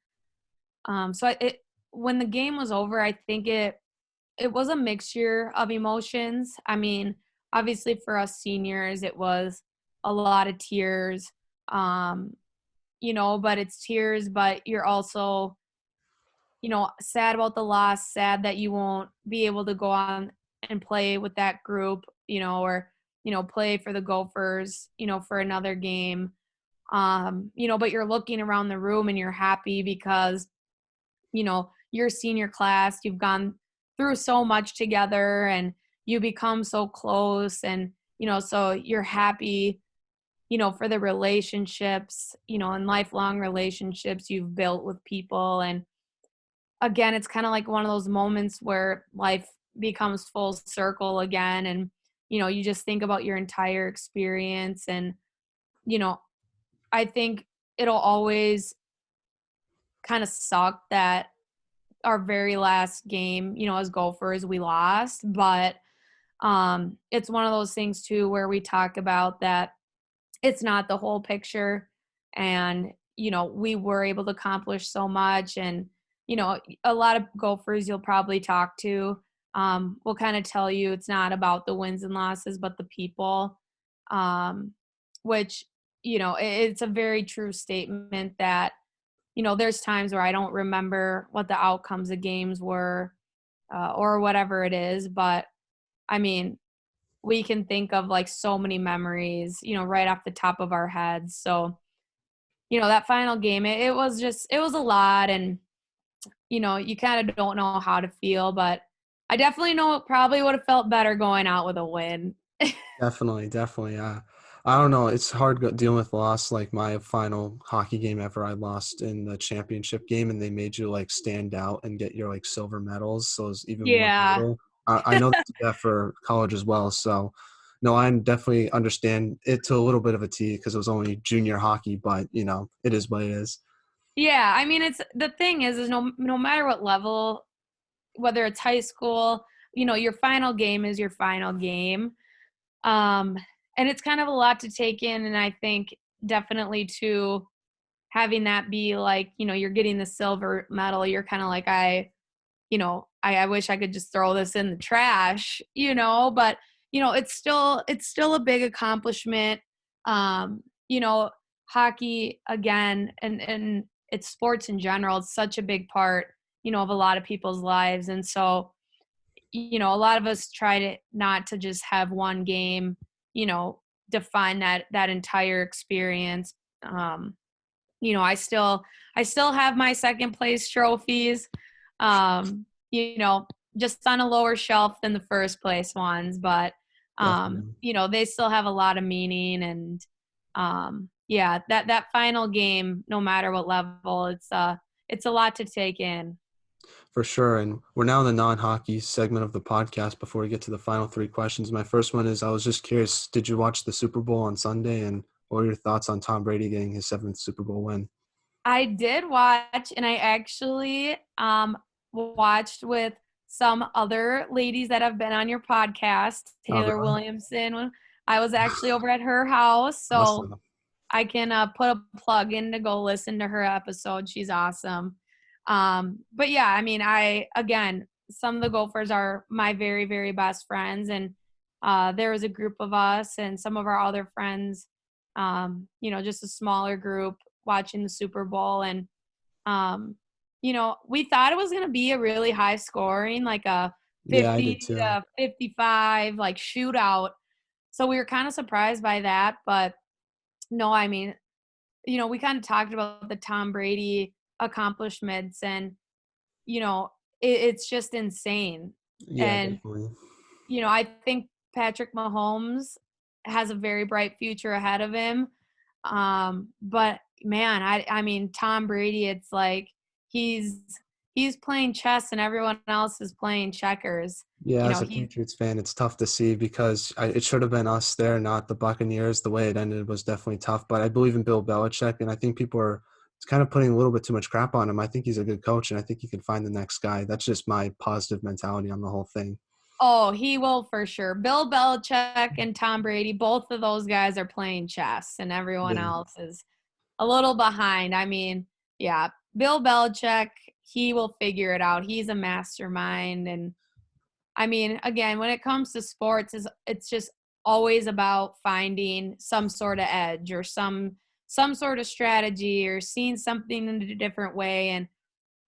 When the game was over, I think it was a mixture of emotions. I mean, obviously for us seniors, it was a lot of tears. But it's tears, but you're also, sad about the loss, sad that you won't be able to go on and play with that group, or, play for the Gophers, for another game. But you're looking around the room and you're happy because, your senior class, you've gone through so much together and you become so close. And, so you're happy, for the relationships, and lifelong relationships you've built with people. And again, it's kind of like one of those moments where life becomes full circle again. And, you just think about your entire experience. And, you know, I think it'll always kind of suck that our very last game, as Gophers, we lost. But it's one of those things too where we talk about that it's not the whole picture. And, we were able to accomplish so much. And, a lot of Gophers you'll probably talk to will kind of tell you it's not about the wins and losses, but the people, which, it's a very true statement that, there's times where I don't remember what the outcomes of games were, or whatever it is. But I mean, we can think of like so many memories, right off the top of our heads. So, that final game, it was a lot. And, you kind of don't know how to feel, but I definitely know it probably would have felt better going out with a win. Definitely, definitely. I don't know. It's hard dealing with loss. Like my final hockey game ever, I lost in the championship game, and they made you like stand out and get your like silver medals. So it's even more Yeah. brutal. I know they do that for college as well. So no, I definitely understand it to a little bit of a T because it was only junior hockey, but it is what it is. Yeah. I mean, it's the thing is no matter what level, whether it's high school, your final game is your final game. Um, and it's kind of a lot to take in. And I think definitely too, having that be like, you're getting the silver medal, you're kind of like, I wish I could just throw this in the trash, but it's still a big accomplishment. Um, you know, Hockey again and it's sports in general, it's such a big part, of a lot of people's lives. And so, a lot of us try to not to just have one game, you know, define that entire experience. Um, I still have my second place trophies, you know, just on a lower shelf than the first place ones, but Definitely. they still have a lot of meaning. And yeah, that final game, no matter what level, it's a lot to take in. For sure. And we're now in the non-hockey segment of the podcast before we get to the final three questions. My first one is I was just curious, did you watch the Super Bowl on Sunday? And what are your thoughts on Tom Brady getting his seventh Super Bowl win? I did watch, and I actually watched with some other ladies that have been on your podcast, Oh, Taylor really? Williamson. When I was actually over at her house, so Awesome. I can put a plug in to go listen to her episode. She's awesome. But yeah, I mean, again, some of the Gophers are my very, very best friends, and there was a group of us and some of our other friends, just a smaller group watching the Super Bowl. And, we thought it was going to be a really high scoring, like a Yeah, I 50 did too. to 55, like shootout. So we were kind of surprised by that. But no, I mean, we kind of talked about the Tom Brady accomplishments, and, it's just insane. Yeah, And, definitely. I think Patrick Mahomes has a very bright future ahead of him. But man, I mean, Tom Brady, it's like he's he's playing chess and everyone else is playing checkers. Yeah, You as know, a he Patriots fan, it's tough to see because it should have been us there, not the Buccaneers. The way it ended was definitely tough. But I believe in Bill Belichick, and I think people are kind of putting a little bit too much crap on him. I think he's a good coach, and I think he can find the next guy. That's just my positive mentality on the whole thing. Oh, he will for sure. Bill Belichick and Tom Brady, both of those guys are playing chess, and everyone Yeah. else is a little behind. I mean, yeah, Bill Belichick, he will figure it out. He's a mastermind. And I mean, again, when it comes to sports, it's just always about finding some sort of edge or some sort of strategy or seeing something in a different way. And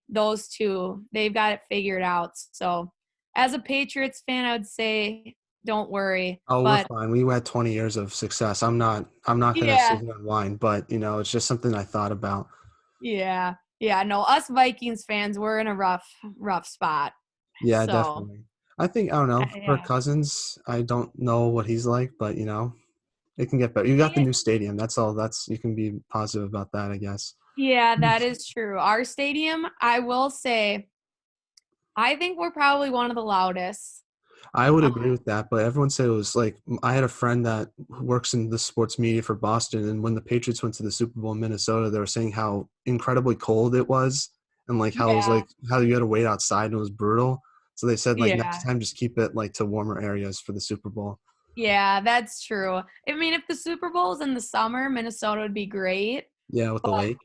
those two, they've got it figured out. So as a Patriots fan, I would say don't worry. Oh, we're But fine. We had 20 years of success. I'm not gonna yeah, sit here and whine, but it's just something I thought about. yeah, yeah. No, us Vikings fans, we're in a rough spot. Yeah, So definitely. I don't know. Kirk yeah, Cousins, I don't know what he's like, but it can get better. You got the yeah, new stadium. That's all. You can be positive about that, I guess. yeah, that is true. Our stadium, I will say, I think we're probably one of the loudest. I would Uh, agree with that, but everyone said it was like I had a friend that works in the sports media for Boston, and when the Patriots went to the Super Bowl in Minnesota, they were saying how incredibly cold it was, and like how it was yeah, like how you had to wait outside and it was brutal. So they said like next yeah, time just keep it like to warmer areas for the Super Bowl. yeah, that's true. I mean, if the Super Bowl's in the summer, Minnesota would be great. Yeah, with the But lake.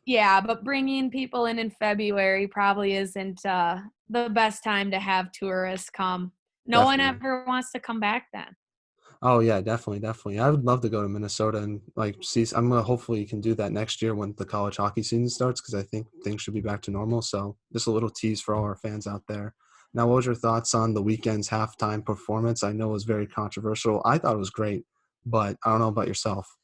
yeah, but bringing people in February probably isn't the best time to have tourists come. No one Definitely. ever wants to come back then. Oh yeah, definitely, definitely. I would love to go to Minnesota and like see. I'm gonna hopefully you can do that next year when the college hockey season starts because I think things should be back to normal. So just a little tease for all our fans out there. Now, what was your thoughts on the weekend's halftime performance? I know it was very controversial. I thought it was great, but I don't know about yourself.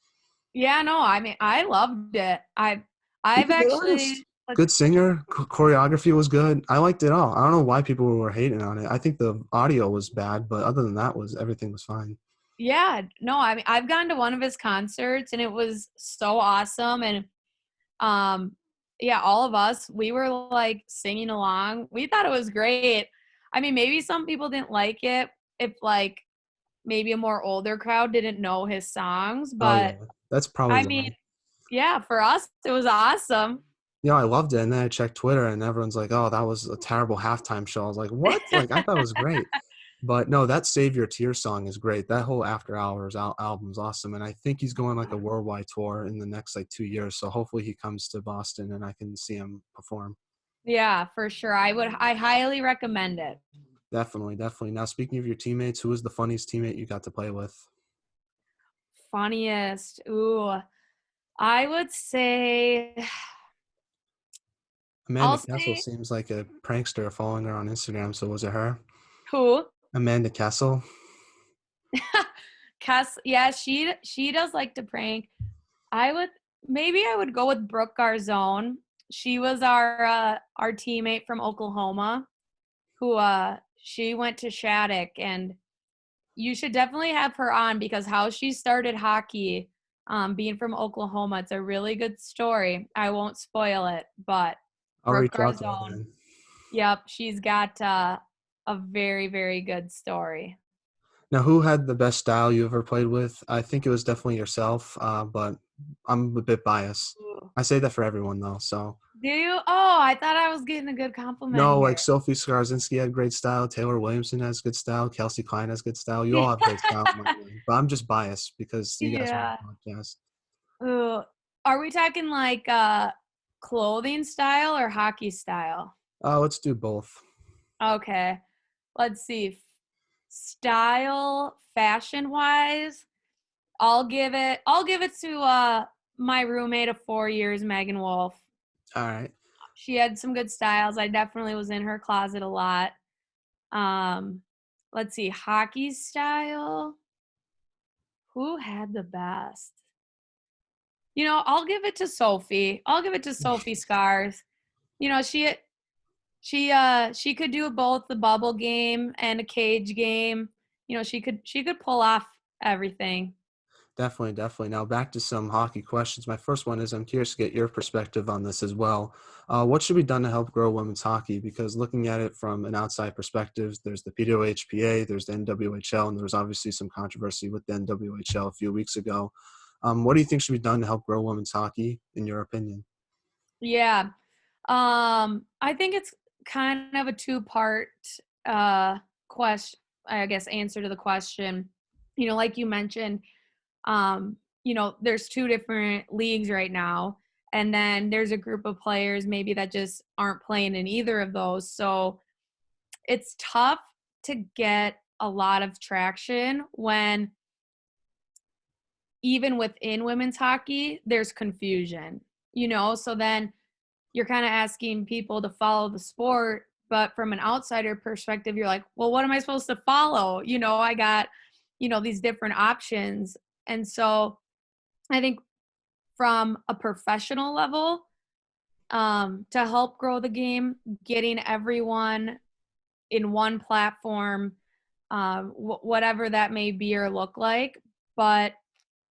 Yeah, no, I mean, I loved it. I've He's a good artist, actually good singer. Choreography was good. I liked it all. I don't know why people were hating on it. I think the audio was bad, but other than that, was everything was fine. yeah, no, I mean, I've gone to one of his concerts and it was so awesome. And um yeah, all of us, we were like singing along. We thought it was great. I mean, maybe some people didn't like it if like maybe a more older crowd didn't know his songs, Oh but yeah, that's probably I mean, why. yeah, for us it was awesome. I loved it, and then I checked Twitter, and everyone's like, "Oh, that was a terrible halftime show." I was like, "What?" Like, I thought it was great, but no, that "Save Your Tears" song is great. That whole After Hours album's awesome, and I think he's going like a worldwide tour in the next like 2 years. So hopefully he comes to Boston, and I can see him perform. Yeah, for sure. I highly recommend it. Definitely, definitely. Now, speaking of your teammates, who was the funniest teammate you got to play with? Funniest. Ooh, I would say Amanda I'll Kessel say seems like a prankster following her on Instagram. So was it her? who? Amanda Kessel. Cass, yeah, she does like to prank. I would maybe I would go with Brooke Garzone. She was our teammate from Oklahoma who she went to Shattuck, and you should definitely have her on because how she started hockey, being from Oklahoma, it's a really good story. I won't spoil it, but I'll Brooke reach out to her Garzone, then. yep, she's got a very, very good story. Now, who had the best style you ever played with? I think it was definitely yourself, but I'm a bit biased. Ooh. I say that for everyone though. So Do you? Oh, I thought I was getting a good compliment no, like here. Sophie Skarzinski had great style. Taylor Williamson has good style. Kelsey Cline has good style. You all have great style in my mind, but I'm just biased because you guys are on Yeah. the podcast. Ooh. Are we talking like clothing style or hockey style? Let's do both. Okay. Let's see. Style, fashion wise, I'll give it to my roommate of 4 years, Megan Wolf. All right. She had some good styles. I definitely was in her closet a lot. Um, let's see, hockey style. Who had the best? I'll give it to Sophie. I'll give it to Sophie Scars. You know, she could do both the bubble game and a cage game. She could pull off everything. Definitely, definitely. Now back to some hockey questions. My first one is I'm curious to get your perspective on this as well. What should be done to help grow women's hockey? Because looking at it from an outside perspective, there's the PWHPA, there's the NWHL, and there was obviously some controversy with the NWHL a few weeks ago. What do you think should be done to help grow women's hockey, in your opinion? Yeah. I think it's kind of a two-part question, I guess, answer to the question. Like you mentioned, there's two different leagues right now, and then there's a group of players maybe that just aren't playing in either of those. So it's tough to get a lot of traction when even within women's hockey, there's confusion, so then you're kind of asking people to follow the sport, but from an outsider perspective, you're like, well, what am I supposed to follow? I got, these different options. And so I think from a professional level, to help grow the game, getting everyone in one platform, whatever that may be or look like. But,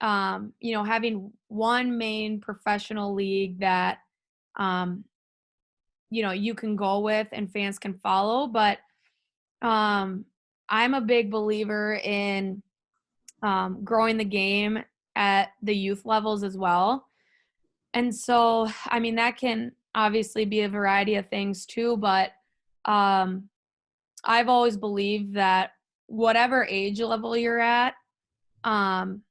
having one main professional league that, um, you can go with and fans can follow. But um, I'm a big believer in growing the game at the youth levels as well. And so, I mean, that can obviously be a variety of things too, but um, I've always believed that whatever age level you're at, um,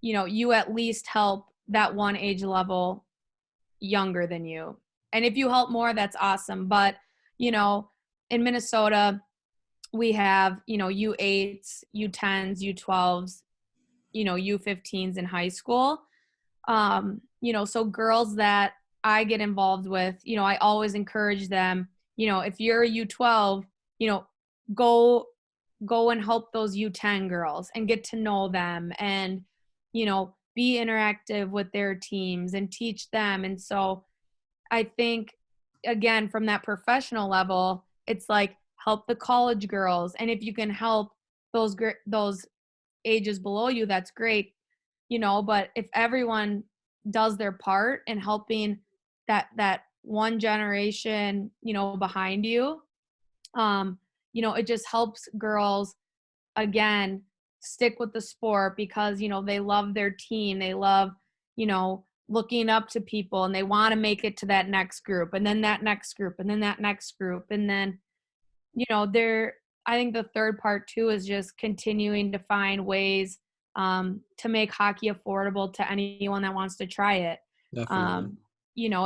you at least help that one age level younger than you. And if you help more, that's awesome. But, you know, in Minnesota, we have, U8s, U10s, U12s, U15s in high school. So girls that I get involved with, I always encourage them, if you're a U12, you know, go and help those U10 girls and get to know them and, be interactive with their teams and teach them. And so I think, again, from that professional level, it's like help the college girls. And if you can help those ages below you, that's great, but if everyone does their part in helping that one generation, behind you, it just helps girls, again, stick with the sport because, they love their team. They love, looking up to people, and they want to make it to that next group, and then that next group, and then that next group. And then, they're, I think the third part too is just continuing to find ways to make hockey affordable to anyone that wants to try it. Definitely. Um,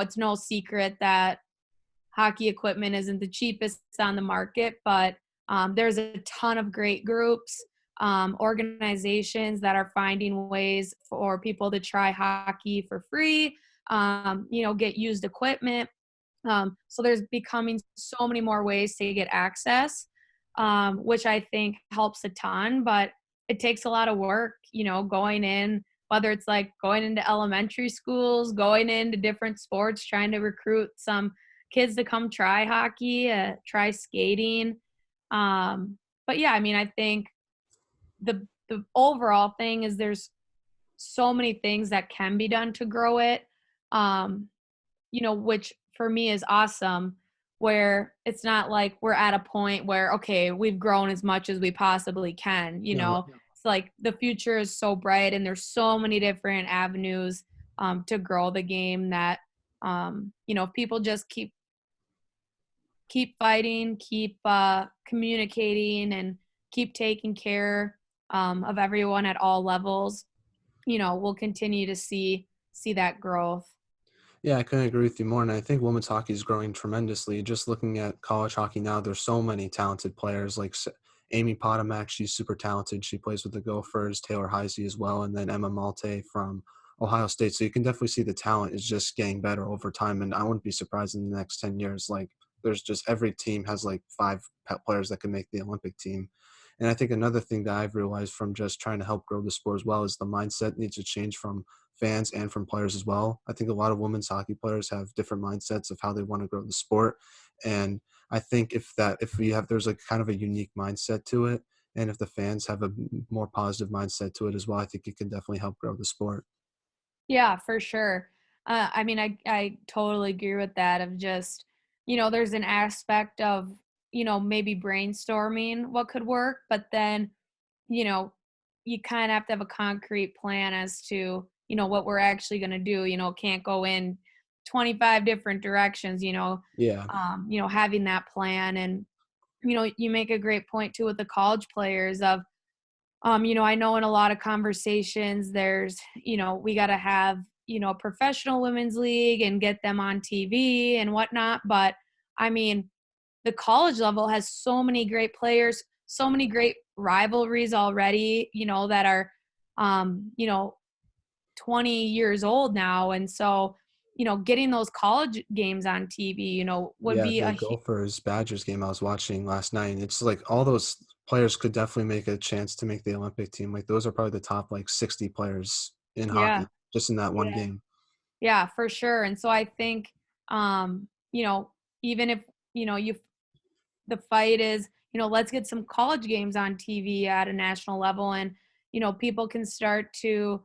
it's no secret that hockey equipment isn't the cheapest on the market, but there's a ton of great groups, organizations that are finding ways for people to try hockey for free, get used equipment. So there's becoming so many more ways to get access, which I think helps a ton, but it takes a lot of work, going in, whether it's like going into elementary schools, going into different sports, trying to recruit some kids to come try hockey, try skating. But yeah, I mean, I think the overall thing is there's so many things that can be done to grow it. Um, which for me is awesome, where it's not like we're at a point where, okay, we've grown as much as we possibly can, No, It's like the future is so bright and there's so many different avenues to grow the game that if people just keep fighting, keep communicating, and keep taking care of everyone at all levels, we'll continue to see that growth. Yeah, I couldn't agree with you more. And I think women's hockey is growing tremendously. Just looking at college hockey now, there's so many talented players like Amy Potomac. She's super talented. She plays with the Gophers, Taylor Heisey as well, and then Emma Malte from Ohio State. So you can definitely see the talent is just getting better over time. And I wouldn't be surprised in the next 10 years. Like there's just every team has like five players that can make the Olympic team. And I think another thing that I've realized from just trying to help grow the sport as well is the mindset needs to change from fans and from players as well. I think a lot of women's hockey players have different mindsets of how they want to grow the sport. And I think if we have, there's like kind of a unique mindset to it. And if the fans have a more positive mindset to it as well, I think it can definitely help grow the sport. Yeah, for sure. I mean, I totally agree with that of just, there's an aspect of, maybe brainstorming what could work, but then, you know, you kind of have to have a concrete plan as to, what we're actually going to do. Can't go in 25 different directions, Yeah. having that plan. And, you make a great point too with the college players of, I know in a lot of conversations there's, we got to have, a professional women's league and get them on TV and whatnot. But I mean, the college level has so many great players, so many great rivalries already, that are, 20 years old now. And so, getting those college games on TV, would Yeah, be the a Gophers Badgers game I was watching last night. And it's like all those players could definitely make a chance to make the Olympic team. Like those are probably the top like 60 players in yeah, hockey just in that one yeah. game. Yeah, for sure. And so I think, even if, you the fight is, let's get some college games on TV at a national level and, people can start to,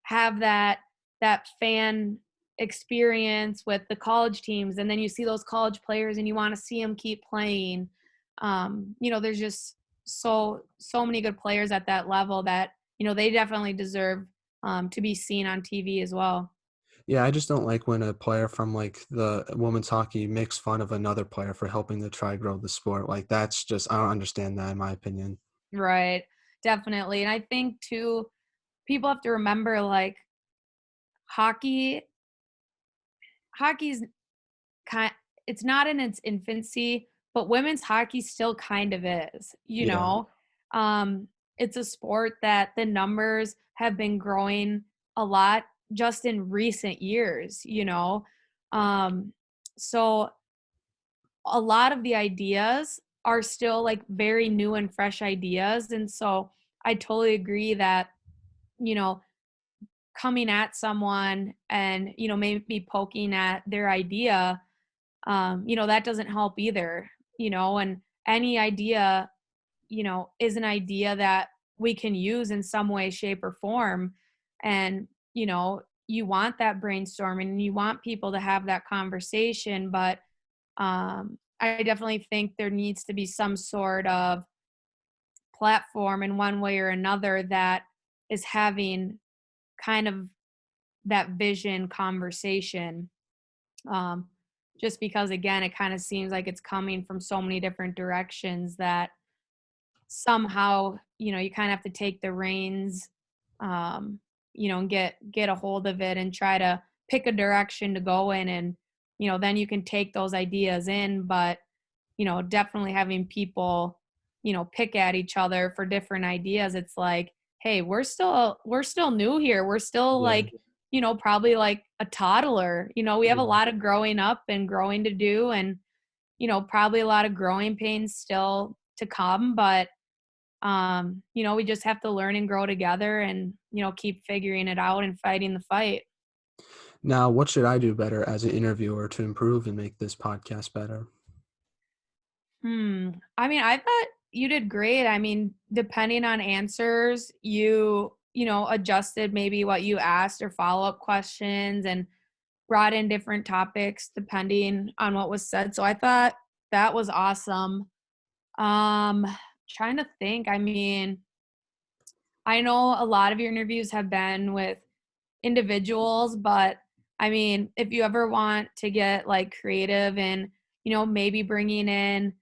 have that fan experience with the college teams. And then you see those college players and you want to see them keep playing. There's just so many good players at that level that, they definitely deserve to be seen on TV as well. Yeah, I just don't like when a player from like the women's hockey makes fun of another player for helping to try grow the sport. Like that's just I don't understand that in my opinion. Right. Definitely. And I think too, people have to remember like hockey hockey's kind it's not in its infancy, but women's hockey still kind of is, Yeah. Um, it's a sport that the numbers have been growing a lot just in recent years, Um, so a lot of the ideas are still like very new and fresh ideas. And so I totally agree that, you know, coming at someone and, maybe poking at their idea, that doesn't help either, and any idea, is an idea that we can use in some way, shape, or form. And, you want that brainstorming and you want people to have that conversation. But I definitely think there needs to be some sort of platform in one way or another that is having kind of that vision conversation. Um, just because, again, it kind of seems like it's coming from so many different directions that somehow, you kind of have to take the reins, um, and get a hold of it and try to pick a direction to go in. And, then you can take those ideas in. But, definitely having people, pick at each other for different ideas. It's like, hey, we're still new here. We're still Yeah. like, probably like a toddler. We have a Yeah. lot of growing up and growing to do, and, probably a lot of growing pains still to come. But, we just have to learn and grow together and, keep figuring it out and fighting the fight. Now, what should I do better as an interviewer to improve and make this podcast better? I mean, I thought you did great. I mean, depending on answers, adjusted maybe what you asked or follow-up questions and brought in different topics depending on what was said. So I thought that was awesome. Trying to think, I mean, I know a lot of your interviews have been with individuals, but I mean, if you ever want to get like creative and, maybe bringing in,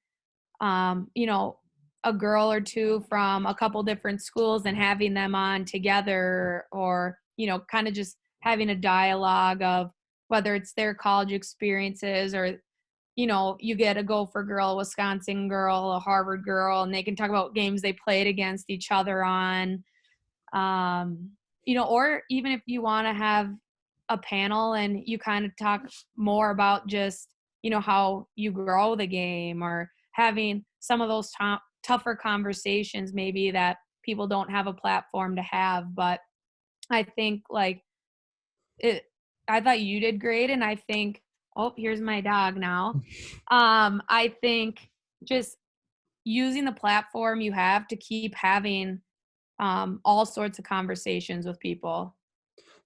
you know, a girl or two from a couple different schools and having them on together, or, kind of just having a dialogue of whether it's their college experiences, or, you get a Gopher girl, a Wisconsin girl, a Harvard girl, and they can talk about games they played against each other on. um, or even if you want to have a panel and you kind of talk more about just, how you grow the game, or having some of those tougher conversations maybe that people don't have a platform to have. But I think like it, I thought you did great. And I think, oh, here's my dog now. I think just using the platform you have to keep having all sorts of conversations with people.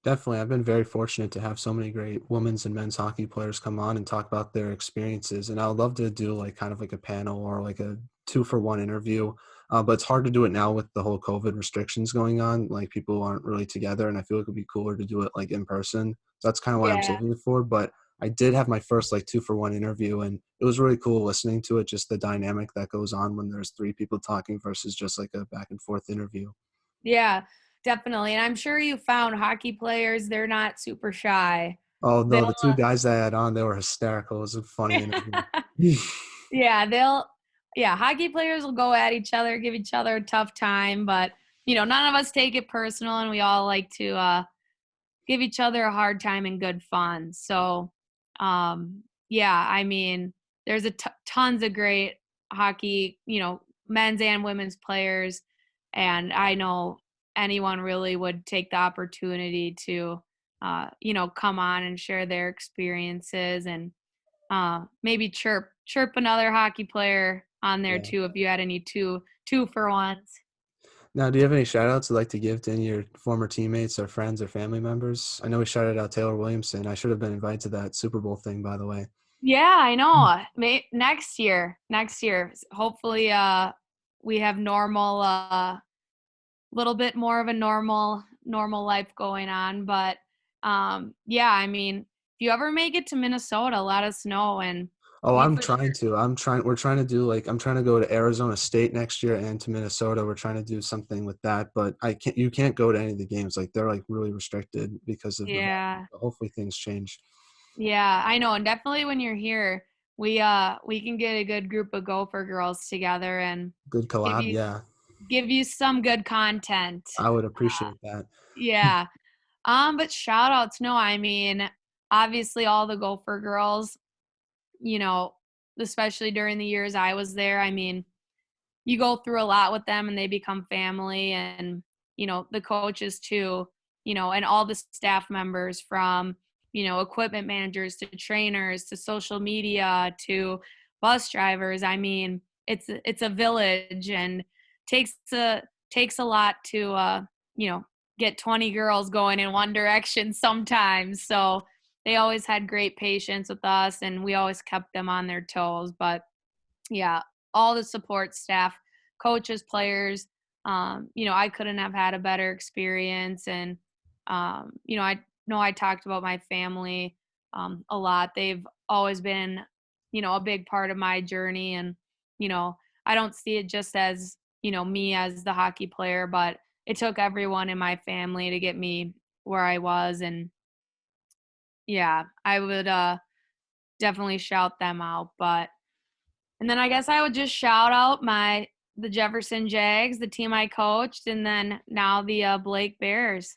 Definitely. I've been very fortunate to have so many great women's and men's hockey players come on and talk about their experiences. And I would love to do like kind of like a panel or like a 2-for-1 interview. But it's hard to do it now with the whole COVID restrictions going on. Like people aren't really together, and I feel like it'd be cooler to do it like in person. So that's kind of why I'm Yeah. saving it for. But I did have my first like 2-for-1 interview, and it was really cool listening to it, just the dynamic that goes on when there's three people talking versus just like a back and forth interview. Yeah, definitely. And I'm sure you found hockey players, they're not super shy. Oh no, They'll the two guys that I had on, they were hysterical. It was a funny interview. yeah, yeah, hockey players will go at each other, give each other a tough time, but none of us take it personal, and we all like to give each other a hard time and good fun. So, yeah, I mean, there's tons of great hockey, men's and women's players, and I know anyone really would take the opportunity to, come on and share their experiences, and maybe chirp another hockey player on there Yeah. too if you had any two for ones. Now, do you have any shout outs you'd like to give to any of your former teammates or friends or family members? I know we shouted out Taylor Williamson. I should have been invited to that Super Bowl thing, by the way. Yeah, I know. Next year, hopefully, we have normal, little bit more of a normal life going on. But, yeah, I mean, if you ever make it to Minnesota, let us know, and Oh, we I'm for trying sure. to. We're trying to do like, I'm trying to go to Arizona State next year and to Minnesota. We're trying to do something with that, but you can't go to any of the games. Like they're like really restricted because of the Yeah, hopefully things change. yeah, I know, and definitely when you're here, we can get a good group of Gopher girls together and Good give collab. you Yeah. give you some good content. I would appreciate that. Yeah. But shout outs, no, I mean, obviously all the Gopher girls, you know, especially during the years I was there. I mean, you go through a lot with them and they become family, and, the coaches too, and all the staff members from, equipment managers to trainers to social media to bus drivers. I mean, it's a village, and takes takes a lot to you know, get 20 girls going in one direction sometimes. So they always had great patience with us, and we always kept them on their toes. But yeah, all the support staff, coaches, players, I couldn't have had a better experience. And, I know I talked about my family a lot. They've always been, a big part of my journey. And, I don't see it just as, me as the hockey player, but it took everyone in my family to get me where I was. And yeah, I would definitely shout them out. But and then I guess I would just shout out the Jefferson Jags, the team I coached, and then now the Blake Bears.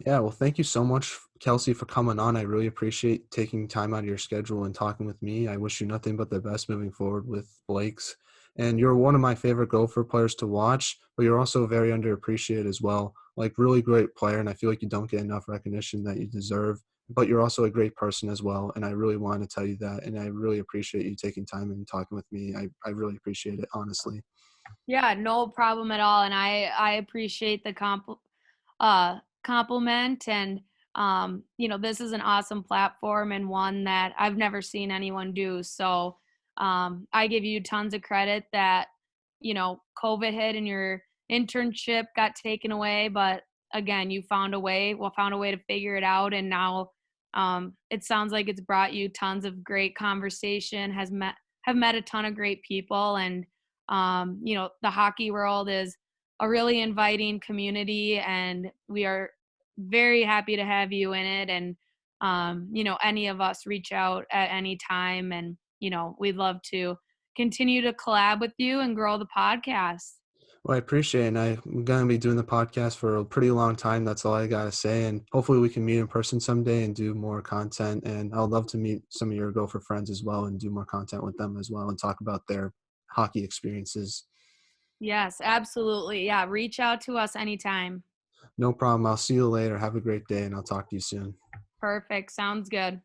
Yeah, well, thank you so much, Kelsey, for coming on. I really appreciate taking time out of your schedule and talking with me. I wish you nothing but the best moving forward with Blake's. And you're one of my favorite Gopher players to watch, but you're also very underappreciated as well. Like, really great player, and I feel like you don't get enough recognition that you deserve. But you're also a great person as well, and I really want to tell you that. And I really appreciate you taking time and talking with me. I really appreciate it, honestly. Yeah, no problem at all. And I appreciate the compliment. And this is an awesome platform, and one that I've never seen anyone do. So I give you tons of credit that COVID hit and internship got taken away, but again, you found a way to figure it out. And now it sounds like it's brought you tons of great conversation, have met a ton of great people. And, the hockey world is a really inviting community, and we are very happy to have you in it. And, any of us reach out at any time, and, we'd love to continue to collab with you and grow the podcast. Well, I appreciate it. And I'm going to be doing the podcast for a pretty long time. That's all I got to say. And hopefully we can meet in person someday and do more content. And I'd love to meet some of your Gopher friends as well and do more content with them as well and talk about their hockey experiences. Yes, absolutely. Yeah, reach out to us anytime. No problem. I'll see you later. Have a great day and I'll talk to you soon. Perfect. Sounds good.